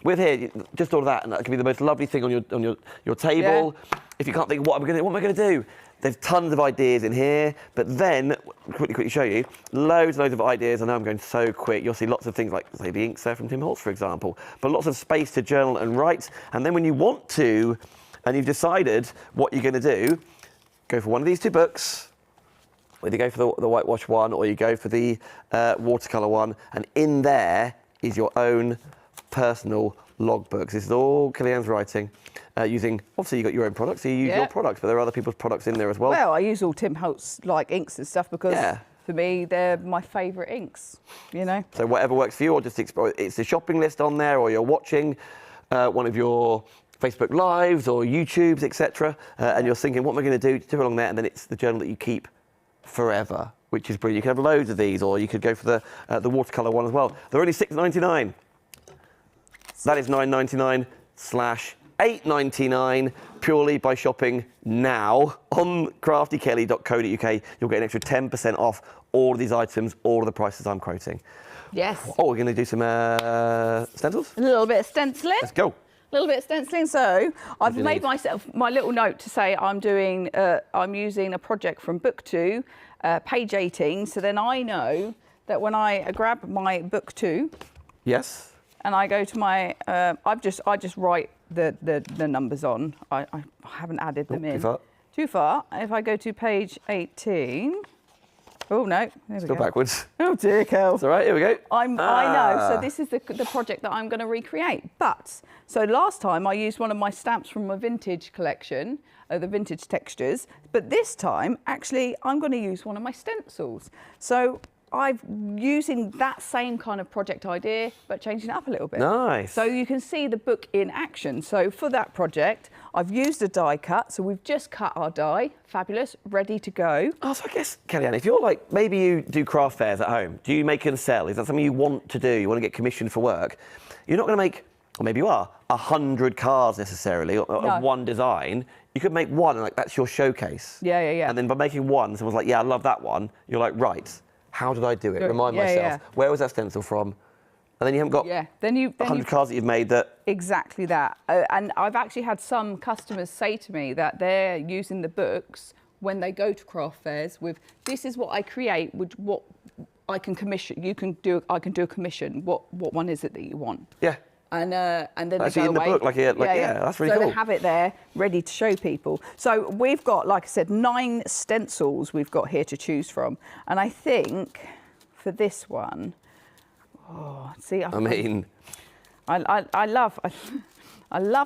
[SPEAKER 1] With here, just all of that, and that can be the most lovely thing on your table.
[SPEAKER 2] Yeah.
[SPEAKER 1] If you can't think, what am I going to do? There's tons of ideas in here, but then, quickly show you, loads and loads of ideas. I know I'm going so quick. You'll see lots of things like, say, the inks there from Tim Holtz, for example, but lots of space to journal and write. And then when you want to, and you've decided what you're going to do, go for one of these two books. Whether you go for the whitewash one or you go for the watercolour one, and in there is your own personal logbooks. This is all Kellyanne's writing. Using, obviously you've got your own products, so you use your products, but there are other people's products in there as well.
[SPEAKER 2] Well, I use all Tim Holtz like inks and stuff because for me, they're my favourite inks, you know. So
[SPEAKER 1] whatever works for you, or just explore, it's a shopping list on there, or you're watching one of your Facebook Lives or YouTubes, etc. And you're thinking, what am I going to do along there? And then it's the journal that you keep forever, which is brilliant. You can have loads of these, or you could go for the watercolour one as well. They're only $6.99. That is $9.99/$8.99 purely by shopping now on craftykelly.co.uk. You'll get an extra 10% off all of these items, all of the prices I'm quoting.
[SPEAKER 2] Yes.
[SPEAKER 1] Oh, we're going to do some stencils?
[SPEAKER 2] A little bit of stenciling.
[SPEAKER 1] Let's go.
[SPEAKER 2] A little bit of stenciling. So I've made myself my little note to say I'm using a project from book 2, page 18. So then I know that when I grab my book 2.
[SPEAKER 1] Yes.
[SPEAKER 2] And I go to my, I just write the numbers on. I haven't added them in.
[SPEAKER 1] Too far.
[SPEAKER 2] Too far. If I go to page 18, oh no, there we go.
[SPEAKER 1] Still backwards.
[SPEAKER 2] Oh dear, Kel.
[SPEAKER 1] It's all right, here we go.
[SPEAKER 2] I know, so this is the project that I'm going to recreate. But, so last time I used one of my stamps from my vintage collection, the vintage textures. But this time, actually, I'm going to use one of my stencils. So I'm using that same kind of project idea, but changing it up a little bit.
[SPEAKER 1] Nice.
[SPEAKER 2] So you can see the book in action. So for that project, I've used a die cut. So we've just cut our die. Fabulous, ready to go.
[SPEAKER 1] Oh, so I guess, Kellyanne, if you're like, maybe you do craft fairs at home. Do you make and sell? Is that something you want to do? You want to get commissioned for work? You're not going to make, or maybe you are, 100 cards necessarily of one design. You could make one, and like that's your showcase.
[SPEAKER 2] Yeah. And
[SPEAKER 1] then by making one, someone's like, yeah, I love that one. You're like, right. How did I do it? Remind myself. Where was that stencil from? And then you haven't got 100 cards that you've made that...
[SPEAKER 2] Exactly that. And I've actually had some customers say to me that they're using the books when they go to craft fairs with, this is what I create, what I can commission. I can do a commission. What one is it that you want?
[SPEAKER 1] Yeah.
[SPEAKER 2] And then
[SPEAKER 1] actually
[SPEAKER 2] they go
[SPEAKER 1] in the
[SPEAKER 2] away.
[SPEAKER 1] book, that's really cool.
[SPEAKER 2] So they have it there, ready to show people. So we've got, like I said, 9 stencils we've got here to choose from. And I think for this one, I love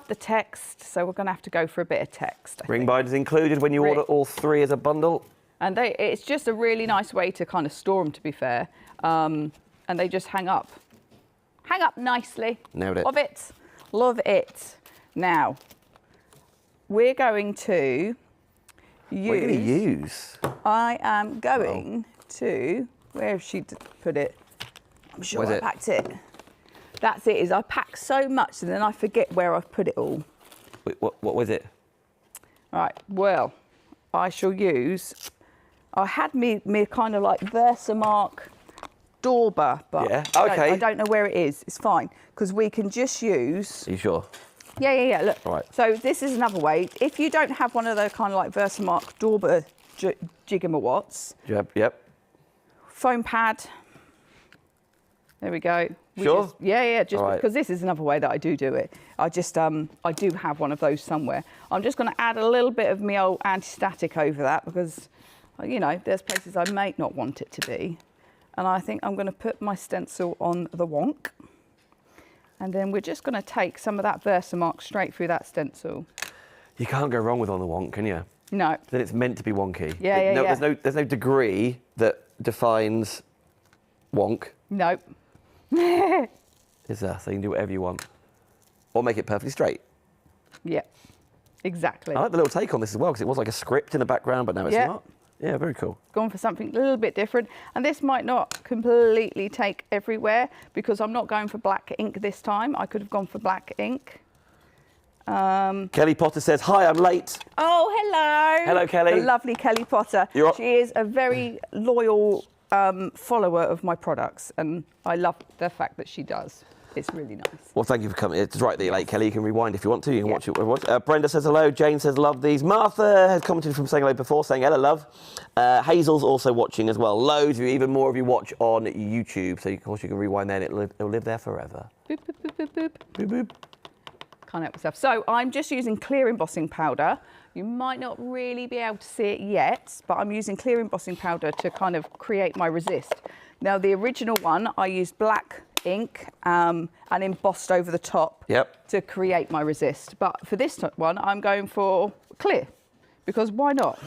[SPEAKER 2] the text, so we're going to have to go for a bit of text.
[SPEAKER 1] Ring binders included when you order all 3 as a bundle.
[SPEAKER 2] And it's just a really nice way to kind of store them, to be fair. And they just hang up. Hang up nicely.
[SPEAKER 1] Nailed it.
[SPEAKER 2] Love it. Now, we're going to use...
[SPEAKER 1] What are you going to use?
[SPEAKER 2] I am going to... Where has she put it? I'm sure I packed it. That's it, I pack so much and then I forget where I've put it all.
[SPEAKER 1] Wait, what was it?
[SPEAKER 2] Right, well, I shall use... I had me kind of like Versamark Dauber, but I don't know where it is. It's fine, because we can just use...
[SPEAKER 1] Are you sure?
[SPEAKER 2] Yeah, look.
[SPEAKER 1] Right.
[SPEAKER 2] So this is another way. If you don't have one of those kind of like Versamark Dauber Jiggamawatts...
[SPEAKER 1] Yep.
[SPEAKER 2] Foam pad. There we go.
[SPEAKER 1] Sure?
[SPEAKER 2] Because this is another way that I do it. I just, I do have one of those somewhere. I'm just going to add a little bit of my old anti-static over that because, you know, there's places I may not want it to be. And I think I'm going to put my stencil on the wonk. And then we're just going to take some of that Versamark straight through that stencil.
[SPEAKER 1] You can't go wrong with on the wonk, can you?
[SPEAKER 2] No.
[SPEAKER 1] Then it's meant to be wonky.
[SPEAKER 2] Yeah.
[SPEAKER 1] There's no degree that defines wonk.
[SPEAKER 2] Nope.
[SPEAKER 1] Is there? So you can do whatever you want. Or make it perfectly straight.
[SPEAKER 2] Yeah, exactly.
[SPEAKER 1] I like the little take on this as well, because it was like a script in the background, but now it's not. Yeah, very cool.
[SPEAKER 2] Gone for something a little bit different. And this might not completely take everywhere because I'm not going for black ink this time. I could have gone for black ink.
[SPEAKER 1] Kelly Potter says, hi, I'm late.
[SPEAKER 2] Oh, hello.
[SPEAKER 1] Hello, Kelly.
[SPEAKER 2] The lovely Kelly Potter. She is a very loyal follower of my products, and I love the fact that she does. It's really nice.
[SPEAKER 1] Well, thank you for coming. It's right that you're late, Kelly. You can rewind if you want to. You can watch it. Brenda says hello. Jane says love these. Martha has commented from saying hello before, saying hello, love. Hazel's also watching as well. Loads of you, even more of you watch on YouTube. So, of course, you can rewind there and it'll live there forever.
[SPEAKER 2] Boop, boop, boop, boop, boop.
[SPEAKER 1] Boop, boop.
[SPEAKER 2] Can't help myself. So I'm just using clear embossing powder. You might not really be able to see it yet, but I'm using clear embossing powder to kind of create my resist. Now, the original one, I used black ink and embossed over the top to create my resist. But for this one, I'm going for clear, because why not?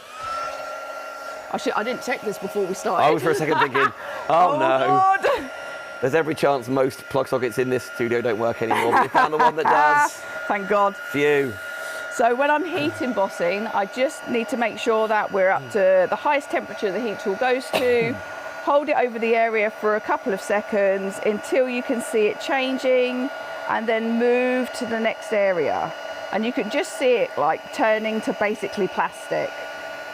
[SPEAKER 2] I didn't check this before we started.
[SPEAKER 1] I was for a second thinking, oh no.
[SPEAKER 2] God.
[SPEAKER 1] There's every chance most plug sockets in this studio don't work anymore, but we found the one that does.
[SPEAKER 2] Thank God.
[SPEAKER 1] Phew.
[SPEAKER 2] So when I'm heat embossing, I just need to make sure that we're up to the highest temperature the heat tool goes to. Hold it over the area for a couple of seconds until you can see it changing, and then move to the next area. And you can just see it like turning to basically plastic,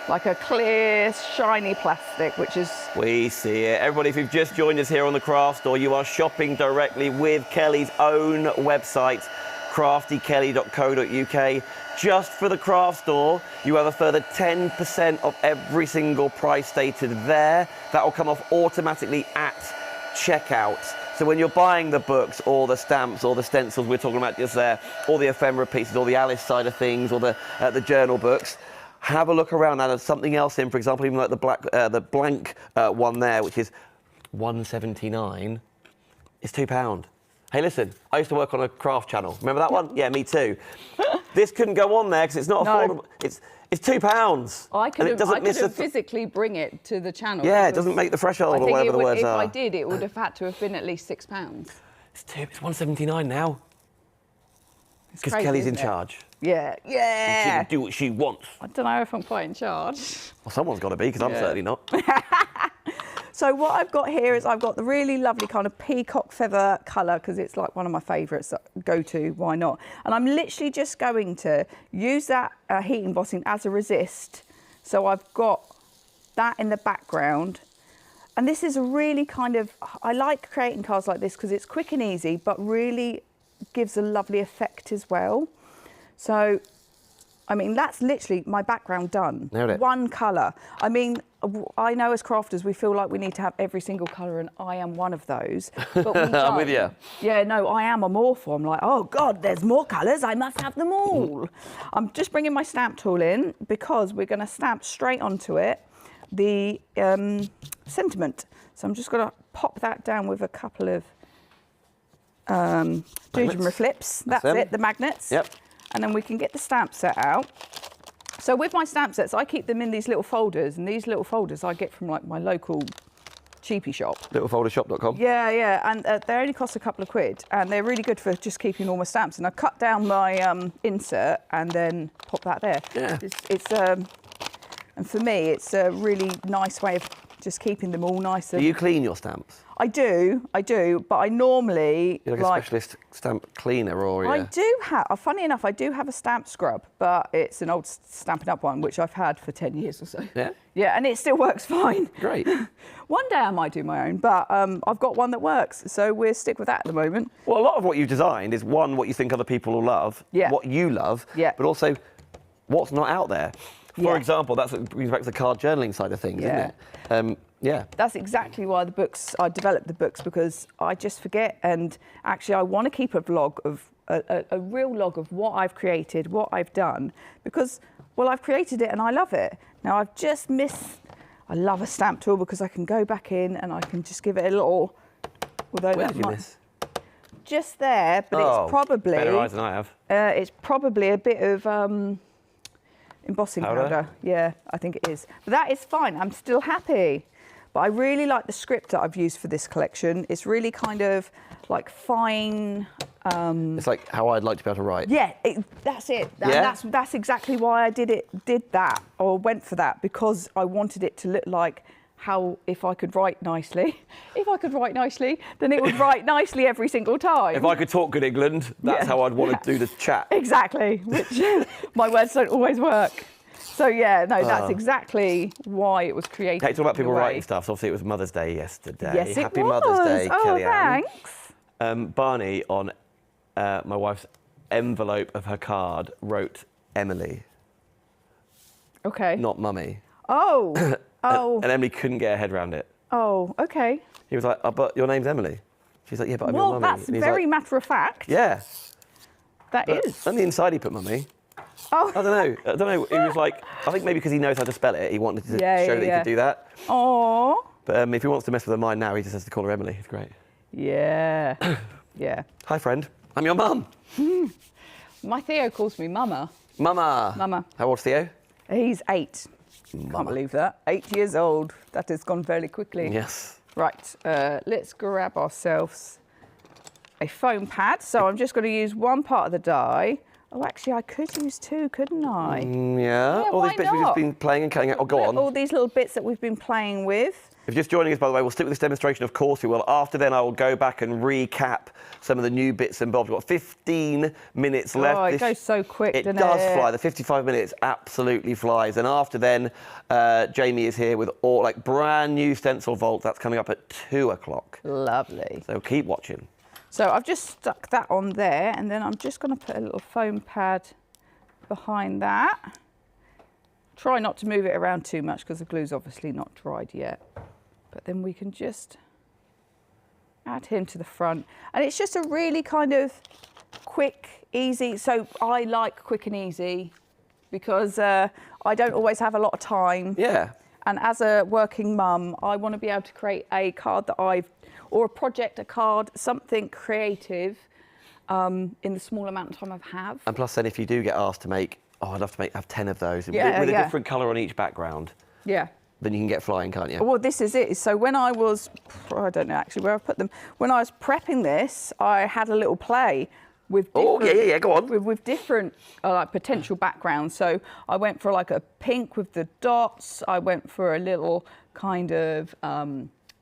[SPEAKER 2] like a clear, shiny plastic, which is...
[SPEAKER 1] We see it. Everybody, if you've just joined us here on the Craft Store, you are shopping directly with Kelly's own website, craftykelly.co.uk. Just for the Craft Store, you have a further 10% of every single price stated there. That will come off automatically at checkout. So when you're buying the books or the stamps or the stencils we're talking about just there, or the ephemera pieces or the Alice side of things or the journal books, have a look around. Now, there's something else in, for example, even like the blank one there, which is £1.79. It's £2. Hey, listen, I used to work on a craft channel. Remember that one? Yeah, me too. This couldn't go on there because it's not affordable. It's £2.
[SPEAKER 2] I couldn't physically bring it to the channel.
[SPEAKER 1] Yeah, it doesn't make the threshold or whatever the words are.
[SPEAKER 2] If I did, it would have had to have been at least £6.
[SPEAKER 1] It's £1.79 now. Because
[SPEAKER 2] crazy,
[SPEAKER 1] Kelly's in
[SPEAKER 2] isn't it?
[SPEAKER 1] charge.
[SPEAKER 2] Yeah,
[SPEAKER 1] And
[SPEAKER 2] yeah.
[SPEAKER 1] she can do what she wants.
[SPEAKER 2] I don't know if I'm quite in charge.
[SPEAKER 1] Well, someone's got to be, because I'm certainly not.
[SPEAKER 2] So what I've got here is I've got the really lovely kind of peacock feather colour, because it's like one of my favourites, go-to, why not? And I'm literally just going to use that heat embossing as a resist. So I've got that in the background. And this is a really kind of, I like creating cards like this because it's quick and easy, but really gives a lovely effect as well. So, I mean, that's literally my background done.
[SPEAKER 1] Nailed it.
[SPEAKER 2] One colour. I mean, I know as crafters we feel like we need to have every single colour, and I am one of those. But we don't.
[SPEAKER 1] I'm with you.
[SPEAKER 2] Yeah, no, I am. I'm awful. I'm like, oh God, there's more colours. I must have them all. I'm just bringing my stamp tool in because we're going to stamp straight onto it the sentiment. So I'm just going to pop that down with a couple of Doodle flips. That's it, the magnets.
[SPEAKER 1] Yep.
[SPEAKER 2] And then we can get the stamp set out. So with my stamp sets, I keep them in these little folders, and these little folders I get from like my local cheapy shop.
[SPEAKER 1] Littlefoldershop.com.
[SPEAKER 2] Yeah, yeah, and they only cost a couple of quid, and they're really good for just keeping all my stamps. And I cut down my insert and then pop that there.
[SPEAKER 1] Yeah.
[SPEAKER 2] And for me, it's a really nice way of just keeping them all nice.
[SPEAKER 1] Do you clean your stamps?
[SPEAKER 2] I do, but I normally...
[SPEAKER 1] You're like a specialist stamp cleaner, or...
[SPEAKER 2] I do have, funny enough, I do have a stamp scrub, but it's an old Stampin' Up one, which I've had for 10 years or so.
[SPEAKER 1] Yeah?
[SPEAKER 2] Yeah, and it still works fine.
[SPEAKER 1] Great.
[SPEAKER 2] One day I might do my own, but I've got one that works, so we'll stick with that at the moment.
[SPEAKER 1] Well, a lot of what you've designed is, one, what you think other people will love, what you love, but also what's not out there. For example, that's what brings back to the card journaling side of things, isn't it? Yeah.
[SPEAKER 2] That's exactly why I developed the books, because I just forget, and actually I want to keep a vlog of, a real log of what I've created, what I've done, because, well, I've created it and I love it. Now I've just missed, I love a stamp tool because I can go back in and I can just give it a little, although
[SPEAKER 1] Where did you miss?
[SPEAKER 2] Just there, but it's probably...
[SPEAKER 1] better eyes than I have.
[SPEAKER 2] It's probably a bit of embossing powder. Yeah, I think it is. But that is fine, I'm still happy. But I really like the script that I've used for this collection. It's really kind of like fine...
[SPEAKER 1] it's like how I'd like to be able to write.
[SPEAKER 2] Yeah, that's it. That's exactly why I did that, or went for that, because I wanted it to look like how if I could write nicely, then it would write nicely every single time.
[SPEAKER 1] If I could talk good England, that's how I'd want to do the chat.
[SPEAKER 2] Exactly, which my words don't always work. So yeah, no, that's exactly why it was created.
[SPEAKER 1] Hey, talk about people writing stuff. So obviously, it was Mother's Day yesterday.
[SPEAKER 2] Yes,
[SPEAKER 1] Happy
[SPEAKER 2] it was.
[SPEAKER 1] Mother's Day,
[SPEAKER 2] oh,
[SPEAKER 1] Kellyanne.
[SPEAKER 2] Thanks.
[SPEAKER 1] Barney, on my wife's envelope of her card, wrote Emily.
[SPEAKER 2] Okay.
[SPEAKER 1] Not Mummy.
[SPEAKER 2] Oh. Oh.
[SPEAKER 1] And Emily couldn't get her head around it.
[SPEAKER 2] Oh, okay.
[SPEAKER 1] He was like, oh, but your name's Emily. She's like, yeah, but I'm your mummy.
[SPEAKER 2] Well, that's very matter of fact.
[SPEAKER 1] Yeah.
[SPEAKER 2] That is.
[SPEAKER 1] On the inside, he put Mummy.
[SPEAKER 2] Oh.
[SPEAKER 1] I don't know. He was like, I think maybe because he knows how to spell it, he wanted to show that he could do that.
[SPEAKER 2] Oh.
[SPEAKER 1] But if he wants to mess with her mind now, he just has to call her Emily. It's great.
[SPEAKER 2] Yeah. Yeah.
[SPEAKER 1] Hi, friend. I'm your mum.
[SPEAKER 2] My Theo calls me Mama.
[SPEAKER 1] Mama.
[SPEAKER 2] Mama.
[SPEAKER 1] How old's Theo?
[SPEAKER 2] He's 8. Can't believe that. 8 years old. That has gone fairly quickly.
[SPEAKER 1] Yes.
[SPEAKER 2] Right. Let's grab ourselves a foam pad. So I'm just going to use one part of the die. Oh, actually, I could use 2, couldn't I?
[SPEAKER 1] Yeah. All
[SPEAKER 2] why
[SPEAKER 1] these bits we've
[SPEAKER 2] not?
[SPEAKER 1] just been playing and cutting out. Oh, go on.
[SPEAKER 2] All these little bits that we've been playing with.
[SPEAKER 1] If you're just joining us, by the way, we'll stick with this demonstration, of course we will. After then, I will go back and recap some of the new bits and bobs. We've got 15 minutes left.
[SPEAKER 2] Oh, it goes so quick, doesn't it?
[SPEAKER 1] It does fly. The 55 minutes absolutely flies. And after then, Jamie is here with all brand new stencil vault. That's coming up at 2 o'clock.
[SPEAKER 2] Lovely.
[SPEAKER 1] So keep watching.
[SPEAKER 2] So I've just stuck that on there, and then I'm just going to put a little foam pad behind that. Try not to move it around too much because the glue's obviously not dried yet. But then we can just add him to the front. And it's just a really kind of quick, easy. So I like quick and easy because I don't always have a lot of time.
[SPEAKER 1] Yeah.
[SPEAKER 2] And as a working mum, I want to be able to create a card that or a project, a card, something creative in the small amount of time I have.
[SPEAKER 1] And plus then if you do get asked to make, I'd love to have 10 of those with a different colour on each background.
[SPEAKER 2] Yeah.
[SPEAKER 1] Then you can get flying, can't you?
[SPEAKER 2] Well, this is it. So when I was, I don't know actually where I put them. When I was prepping this, I had a little play with
[SPEAKER 1] different, go on.
[SPEAKER 2] With different potential backgrounds. So I went for like a pink with the dots. I went for a little kind of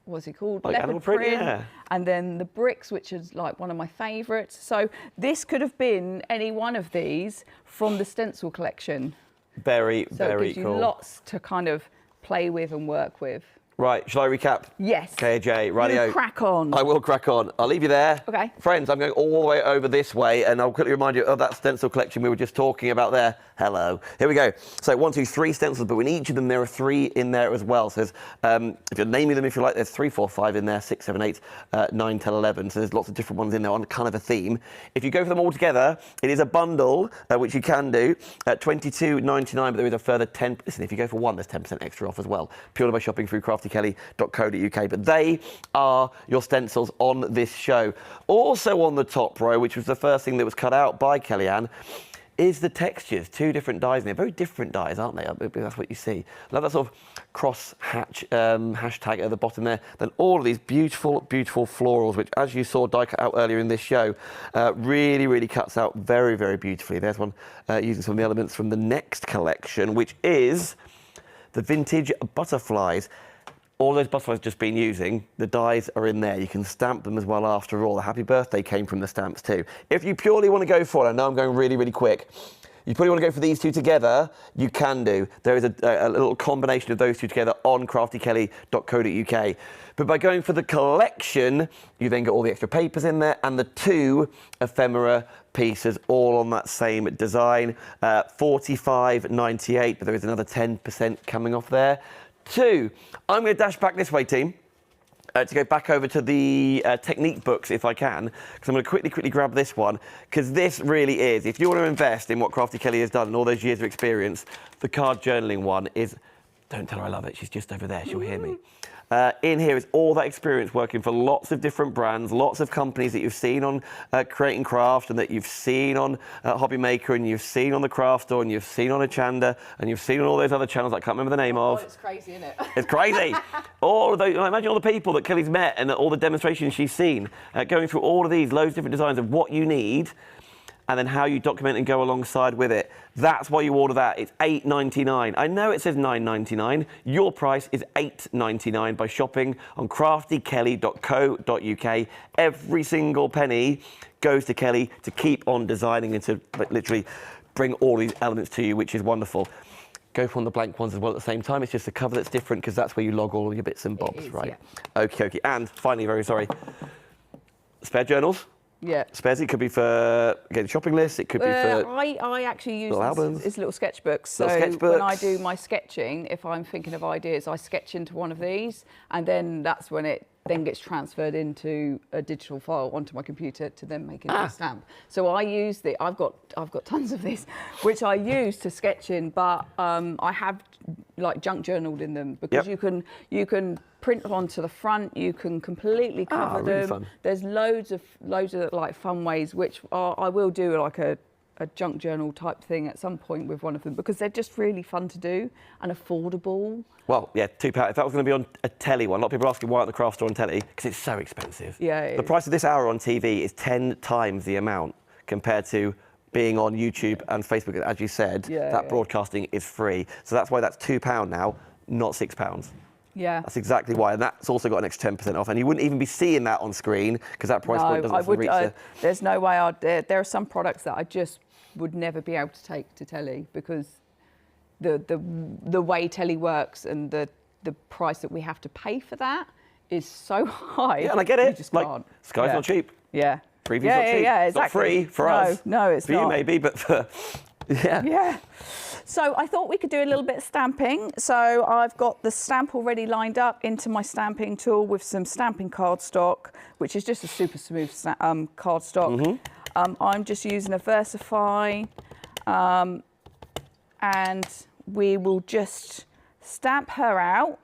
[SPEAKER 2] what's it called?
[SPEAKER 1] Like
[SPEAKER 2] leopard
[SPEAKER 1] print, yeah.
[SPEAKER 2] And then the bricks, which is like one of my favourites. So this could have been any one of these from the stencil collection.
[SPEAKER 1] Very,
[SPEAKER 2] so
[SPEAKER 1] very
[SPEAKER 2] it gives
[SPEAKER 1] cool.
[SPEAKER 2] you lots to kind of play with and work with.
[SPEAKER 1] Right, shall I recap?
[SPEAKER 2] Yes.
[SPEAKER 1] KJ, rightio.
[SPEAKER 2] You crack on.
[SPEAKER 1] I will crack on. I'll leave you there.
[SPEAKER 2] Okay.
[SPEAKER 1] Friends, I'm going all the way over this way, and I'll quickly remind you of that stencil collection we were just talking about there. Hello. Here we go. So 1, 2, 3 stencils, but in each of them there are 3 in there as well. So there's, if you're naming them, if you like, there's 3, 4, 5 in there, 6, 7, 8, 9, 10, 11. So there's lots of different ones in there on kind of a theme. If you go for them all together, it is a bundle, which you can do at $22.99, but there is a further 10. Listen, if you go for one, there's 10% extra off as well, purely by shopping through craftykelly.co.uk. But they are your stencils on this show. Also on the top row, which was the first thing that was cut out by Kellyanne, is the textures. 2 different dies in there. Very different dies, aren't they? That's what you see. Love that sort of cross-hatch hashtag at the bottom there. Then all of these beautiful, beautiful florals, which, as you saw die cut out earlier in this show, really, really cuts out very, very beautifully. There's one using some of the elements from the next collection, which is the vintage butterflies. All those butterflies just been using, the dies are in there. You can stamp them as well after all. The happy birthday came from the stamps too. If you purely want to go for it, I know I'm going really, really quick. You probably want to go for these 2 together, you can do. There is a little combination of those 2 together on craftykelly.co.uk. But by going for the collection, you then get all the extra papers in there and the 2 ephemera pieces all on that same design. $45.98, but there is another 10% coming off there. 2. I'm going to dash back this way, team, to go back over to the technique books if I can, because I'm going to quickly grab this one, because this really is, if you want to invest in what Crafty Kelly has done and all those years of experience, the card journaling one is, don't tell her I love it, she's just over there, she'll hear me. In here is all that experience working for lots of different brands, lots of companies that you've seen on Create and Craft and that you've seen on Hobby Maker and you've seen on the Craft Store and you've seen on Achanda and you've seen on all those other channels I can't remember the name of.
[SPEAKER 2] It's crazy, isn't it?
[SPEAKER 1] It's crazy. All of those, imagine all the people that Kelly's met and all the demonstrations she's seen, going through all of these, loads of different designs of what you need. and then how you document and go alongside with it. That's why you order that. It's $8.99. I know it says $9.99. Your price is $8.99 by shopping on craftykelly.co.uk. Every single penny goes to Kelly to keep on designing and to literally bring all these elements to you, which is wonderful. Go for one of the blank ones as well at the same time. It's just the cover that's different because that's where you log all your bits and bobs, right? Yeah. Okay. And finally, very sorry, spare journals.
[SPEAKER 2] Yeah.
[SPEAKER 1] Spares, it could be for, again, shopping lists, it could be for...
[SPEAKER 2] I actually use
[SPEAKER 1] little albums.
[SPEAKER 2] It's little sketchbooks. So when I do my sketching, if I'm thinking of ideas, I sketch into one of these, and then that's when it then gets transferred into a digital file onto my computer to then make into a stamp. So I use I've got tons of this, which I use to sketch in, but I have like junk journaled in them because you can print onto the front, you can completely cover them.
[SPEAKER 1] Really fun.
[SPEAKER 2] There's loads of like fun ways, which I will do like a junk journal type thing at some point with one of them because they're just really fun to do and affordable.
[SPEAKER 1] Well, yeah, £2. If that was going to be on a telly one, a lot of people are asking why at the craft store on telly, because it's so expensive.
[SPEAKER 2] Yeah,
[SPEAKER 1] the price of this hour on TV is 10 times the amount compared to being on YouTube and Facebook. As you said, broadcasting is free. So that's why that's £2 now, not £6.
[SPEAKER 2] Yeah.
[SPEAKER 1] That's exactly why. And that's also got an extra 10% off. And you wouldn't even be seeing that on screen because that price point doesn't reach the...
[SPEAKER 2] There's no way there are some products that I just would never be able to take to telly because the way telly works and the price that we have to pay for that is so high.
[SPEAKER 1] Yeah, and I get it.
[SPEAKER 2] You just can't.
[SPEAKER 1] Sky's not cheap.
[SPEAKER 2] Yeah.
[SPEAKER 1] Preview's not cheap.
[SPEAKER 2] Yeah,
[SPEAKER 1] it's not free for us.
[SPEAKER 2] No, it's
[SPEAKER 1] not. For you maybe, but for...
[SPEAKER 2] Yeah. So I thought we could do a little bit of stamping. So I've got the stamp already lined up into my stamping tool with some stamping cardstock, which is just a super smooth cardstock. I'm just using a Versify, and we will just stamp her out.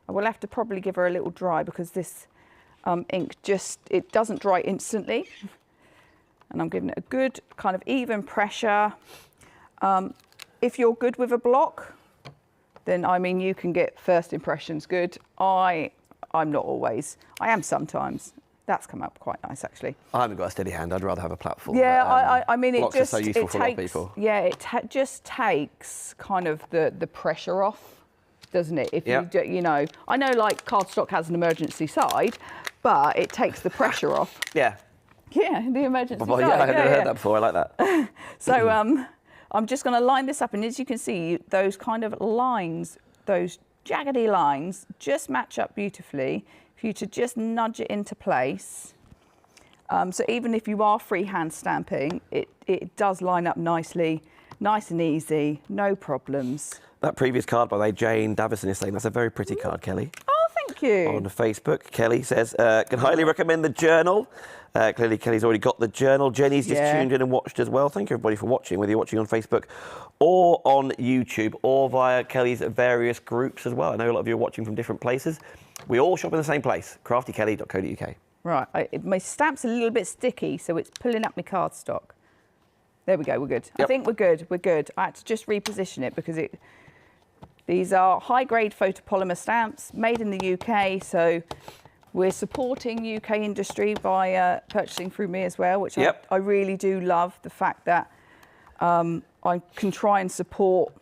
[SPEAKER 2] I will have to probably give her a little dry because this ink it doesn't dry instantly. And I'm giving it a good kind of even pressure. If you're good with a block, then I mean you can get first impressions good. I'm not always. I am sometimes. That's come up quite nice actually.
[SPEAKER 1] I haven't got a steady hand. I'd rather have a platform.
[SPEAKER 2] Yeah,
[SPEAKER 1] but,
[SPEAKER 2] I mean it just
[SPEAKER 1] are so useful for a lot of people.
[SPEAKER 2] Yeah, it just takes kind of the pressure off, doesn't it? If you know, I know like cardstock has an emergency side, but it takes the pressure off.
[SPEAKER 1] Yeah.
[SPEAKER 2] Yeah, the emergency side.
[SPEAKER 1] Yeah, I've never heard that before. I like that.
[SPEAKER 2] So I'm just going to line this up, and as you can see, those kind of lines, those jaggedy lines, just match up beautifully for you to just nudge it into place. So even if you are freehand stamping, it does line up nicely, nice and easy, no problems.
[SPEAKER 1] That previous card, by the way, Jane Davison is saying that's a very pretty card, Kelly.
[SPEAKER 2] Oh, thank you.
[SPEAKER 1] On Facebook, Kelly says, can highly recommend the journal. Clearly, Kelly's already got the journal. Jenny's just tuned in and watched as well. Thank you, everybody, for watching, whether you're watching on Facebook or on YouTube or via Kelly's various groups as well. I know a lot of you are watching from different places. We all shop in the same place, craftykelly.co.uk.
[SPEAKER 2] Right, my stamp's a little bit sticky, so it's pulling up my cardstock. There we go, we're good. Yep. I think we're good. I had to just reposition it because these are high-grade photopolymer stamps made in the UK, so we're supporting UK industry by purchasing through me as well, which I really do love, the fact that I can try and support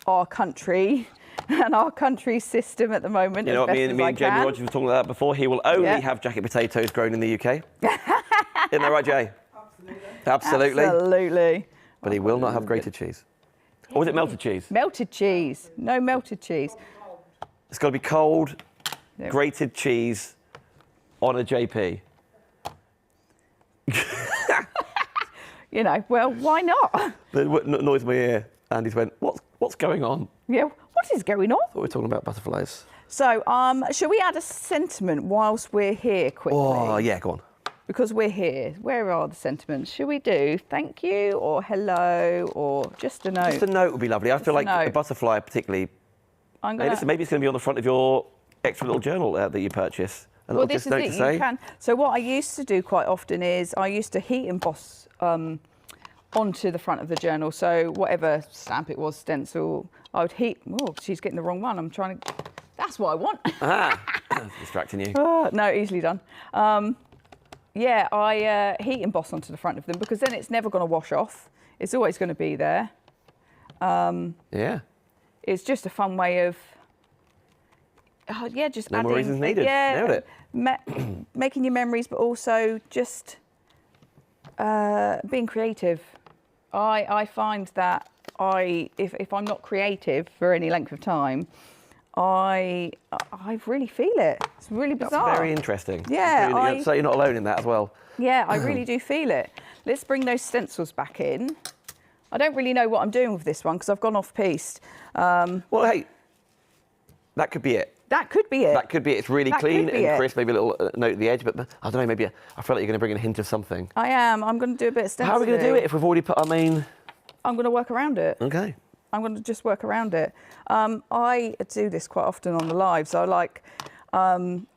[SPEAKER 2] our country and our country's system at the moment.
[SPEAKER 1] You know what, me and Jamie Rogers were talking about that before. He will only have jacket potatoes grown in the UK. Isn't that right, Jay? Absolutely.
[SPEAKER 2] Absolutely.
[SPEAKER 1] But he will not have grated cheese. Or was it melted cheese?
[SPEAKER 2] Melted cheese. No melted cheese.
[SPEAKER 1] It's got to be cold, grated cheese on a JP.
[SPEAKER 2] You know, well, why not?
[SPEAKER 1] The noise in my ear. Andy's went, what's going on?
[SPEAKER 2] Yeah, what is going on?
[SPEAKER 1] I thought we were talking about butterflies.
[SPEAKER 2] So, shall we add a sentiment whilst we're here quickly?
[SPEAKER 1] Oh, yeah, go on.
[SPEAKER 2] Because we're here. Where are the sentiments? Should we do thank you or hello or just a note?
[SPEAKER 1] Just a note would be lovely. I feel like a butterfly particularly. Maybe it's going to be on the front of your extra little journal that you purchase.
[SPEAKER 2] Well, this is it. You can. So what I used to do quite often is I used to heat emboss onto the front of the journal. So whatever stamp it was, stencil, I would heat. Oh, she's getting the wrong one. I'm trying to. That's what I want.
[SPEAKER 1] Ah, distracting you.
[SPEAKER 2] No, easily done. Yeah, I heat emboss onto the front of them because then it's never going to wash off. It's always going to be there.
[SPEAKER 1] Yeah.
[SPEAKER 2] It's just a fun way of, just
[SPEAKER 1] No
[SPEAKER 2] adding.
[SPEAKER 1] more reasons needed. Nailed it.
[SPEAKER 2] Making your memories, but also just being creative. I find that if I'm not creative for any length of time, I really feel it. It's really bizarre.
[SPEAKER 1] That's very interesting.
[SPEAKER 2] Yeah,
[SPEAKER 1] Really, so you're not alone in that as well.
[SPEAKER 2] Yeah, I really do feel it. Let's bring those stencils back in. I don't really know what I'm doing with this one because I've gone off-piste.
[SPEAKER 1] Well, hey, that could be it.
[SPEAKER 2] That could be it.
[SPEAKER 1] That could be it. It's really
[SPEAKER 2] That
[SPEAKER 1] clean
[SPEAKER 2] could be
[SPEAKER 1] and
[SPEAKER 2] it.
[SPEAKER 1] crisp, maybe a little note at the edge, but I don't know, maybe I feel like you're going to bring in a hint of something.
[SPEAKER 2] I am. I'm going to do a bit of stenciling.
[SPEAKER 1] How are we going to do it if we've already put our main...
[SPEAKER 2] I'm going to work around it.
[SPEAKER 1] Okay.
[SPEAKER 2] I'm going to just work around it. I do this quite often on the lives. I'll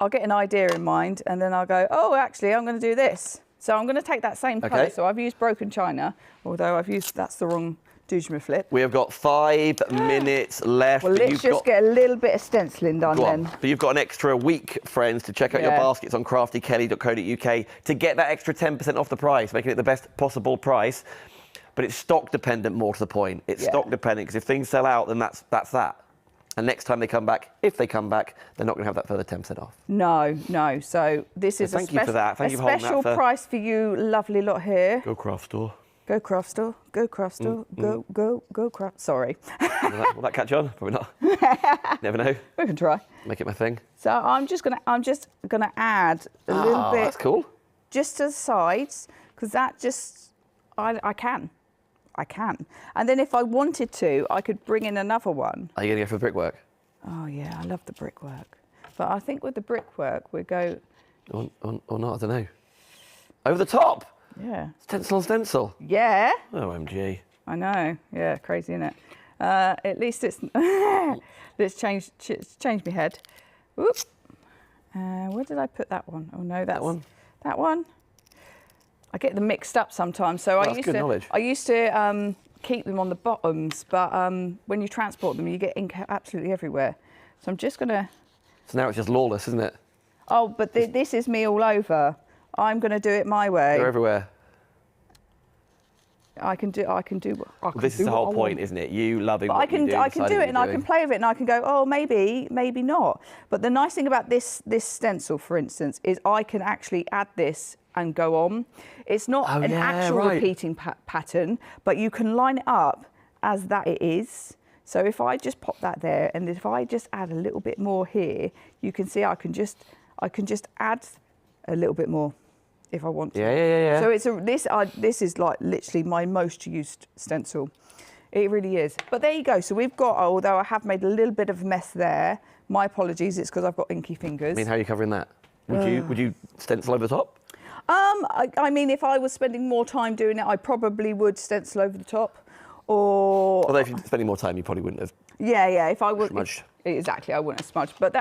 [SPEAKER 2] get an idea in mind and then I'll go, oh, actually, I'm going to do this. So I'm going to take that same colour.
[SPEAKER 1] Okay.
[SPEAKER 2] So I've used broken china, although that's the wrong Dujma flip.
[SPEAKER 1] We have got 5 minutes left.
[SPEAKER 2] Well, let's just get a little bit of stenciling done then.
[SPEAKER 1] But you've got an extra week, friends, to check out your baskets on craftykelly.co.uk to get that extra 10% off the price, making it the best possible price. But it's stock dependent, more to the point. It's stock dependent, because if things sell out, then that's that. And next time they come back, if they come back, they're not going to have that further 10% off.
[SPEAKER 2] No. So this is
[SPEAKER 1] thank you for that. Thank you for holding that
[SPEAKER 2] special
[SPEAKER 1] for...
[SPEAKER 2] price for you, lovely lot here.
[SPEAKER 1] Go craft store.
[SPEAKER 2] Go craft store. Go craft store. Go craft. Sorry.
[SPEAKER 1] Will that catch on? Probably not. Never know.
[SPEAKER 2] We can try.
[SPEAKER 1] Make it my thing.
[SPEAKER 2] So I'm just gonna add a little bit.
[SPEAKER 1] That's cool.
[SPEAKER 2] Just to the sides, because that just I can. And then if I wanted to, I could bring in another one.
[SPEAKER 1] Are you going to go for the brickwork?
[SPEAKER 2] Oh yeah, I love the brickwork. But I think with the brickwork we go.
[SPEAKER 1] Or not? I don't know. Over the top.
[SPEAKER 2] Yeah.
[SPEAKER 1] Stencil on stencil.
[SPEAKER 2] Yeah.
[SPEAKER 1] OMG.
[SPEAKER 2] I know. Yeah, crazy, isn't it? At least it's. Let's change my head. Whoop. Where did I put that one? Oh no, that's that one. I get them mixed up sometimes. So
[SPEAKER 1] That's good knowledge.
[SPEAKER 2] I used to keep them on the bottoms, but when you transport them, you get ink absolutely everywhere. So I'm just gonna.
[SPEAKER 1] So now it's just lawless, isn't it?
[SPEAKER 2] Oh, but this is me all over. I'm gonna do it my way.
[SPEAKER 1] They're everywhere.
[SPEAKER 2] I can do.
[SPEAKER 1] Well, this is the whole point, isn't it? You loving what you do.
[SPEAKER 2] I can do it, and I can play with it, and I can go, oh, maybe not. But the nice thing about this stencil, for instance, is I can actually add this and go on. It's not an actual repeating pattern, but you can line it up as that it is. So if I just pop that there, and if I just add a little bit more here, you can see I can just add a little bit more if I want to.
[SPEAKER 1] Yeah.
[SPEAKER 2] So this is like literally my most used stencil. It really is. But there you go. So we've got, although I have made a little bit of a mess there, my apologies, it's because I've got inky fingers.
[SPEAKER 1] I mean, how are you covering that? Would you stencil over the top?
[SPEAKER 2] I mean, if I was spending more time doing it, I probably would stencil over the top.
[SPEAKER 1] Although if you're spending more time, you probably wouldn't have.
[SPEAKER 2] Yeah. If I would.
[SPEAKER 1] Smudged.
[SPEAKER 2] Exactly, I wouldn't have smudged. But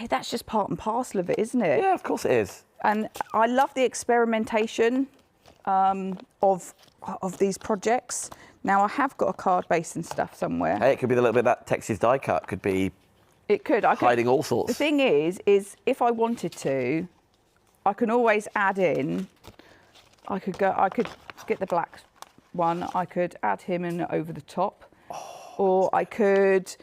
[SPEAKER 2] that's just part and parcel of it, isn't it?
[SPEAKER 1] Yeah, of course it is.
[SPEAKER 2] And I love the experimentation of these projects. Now I have got a card base and stuff somewhere.
[SPEAKER 1] Hey, it could be a little bit of that Texas die cut. Could be.
[SPEAKER 2] It could.
[SPEAKER 1] Hiding all sorts.
[SPEAKER 2] The thing is if I wanted to, I can always add in. I could get the black one. I could add him in over the top, or I could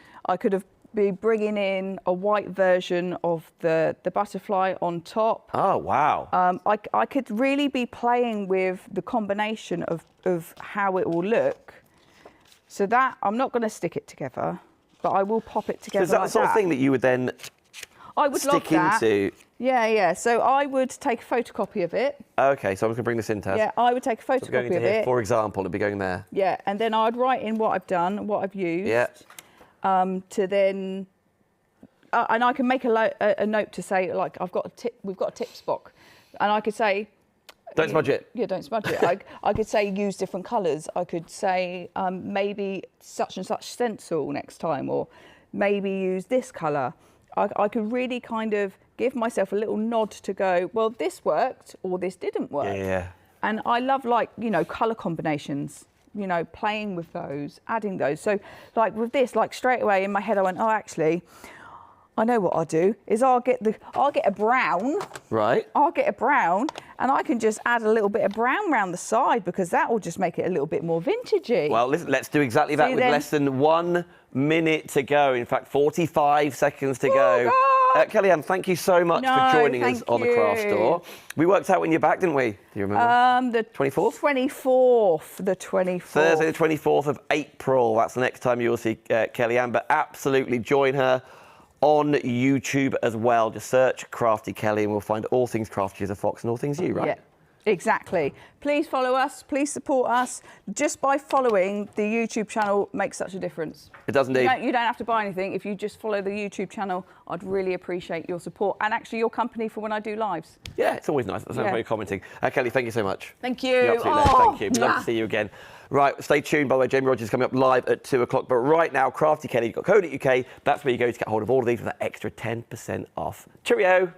[SPEAKER 2] be bringing in a white version of the butterfly on top.
[SPEAKER 1] Oh wow!
[SPEAKER 2] I could really be playing with the combination of how it will look. So that I'm not going to stick it together, but I will pop it together.
[SPEAKER 1] So is that
[SPEAKER 2] like
[SPEAKER 1] the sort of thing that you would then stick into?
[SPEAKER 2] Yeah. So I would take a photocopy of it.
[SPEAKER 1] Okay, so I'm going to bring this in, Taz.
[SPEAKER 2] Yeah, I would take a photocopy of
[SPEAKER 1] here,
[SPEAKER 2] it.
[SPEAKER 1] for example, it'd be going there.
[SPEAKER 2] Yeah, and then I'd write in what I've done, what I've used.
[SPEAKER 1] Yeah.
[SPEAKER 2] To then, and I can make a note to say, like, we've got a tips box, and I could say,
[SPEAKER 1] don't smudge it.
[SPEAKER 2] Yeah, don't smudge it. I could say use different colours. I could say maybe such and such stencil next time, or maybe use this colour. I could really kind of give myself a little nod to go, well, this worked or this didn't work.
[SPEAKER 1] Yeah.
[SPEAKER 2] And I love, like, colour combinations, playing with those, adding those. So like with this, like straight away in my head, I went, oh, actually, I know what I'll do is I'll get a brown.
[SPEAKER 1] Right.
[SPEAKER 2] I'll get a brown, and I can just add a little bit of brown round the side because that will just make it a little bit more vintagey.
[SPEAKER 1] Well, listen, let's do exactly that with less than 1 minute to go. In fact, 45 seconds to go. Kellyanne, thank you so much for joining us on the Craft Store. We worked out when you're back, didn't we? Do you remember? The 24th?
[SPEAKER 2] 24th. The 24th.
[SPEAKER 1] Thursday, the 24th of April. That's the next time you'll see Kellyanne. But absolutely join her on YouTube as well. Just search Crafty Kelly and we'll find all things Crafty as a Fox and all things you, right?
[SPEAKER 2] Yeah. Exactly. Please follow us. Please support us. Just by following the YouTube channel makes such a difference.
[SPEAKER 1] It does indeed.
[SPEAKER 2] You don't have to buy anything. If you just follow the YouTube channel, I'd really appreciate your support and actually your company for when I do lives.
[SPEAKER 1] Yeah, it's always nice. That's very commenting. Kelly, thank you so much.
[SPEAKER 2] Thank you.
[SPEAKER 1] You're absolutely thank you. Love to see you again. Right, stay tuned. By the way, Jamie Rogers is coming up live at 2 o'clock. But right now, craftykelly.co.uk. That's where you go to get hold of all of these with that extra 10% off. Cheerio.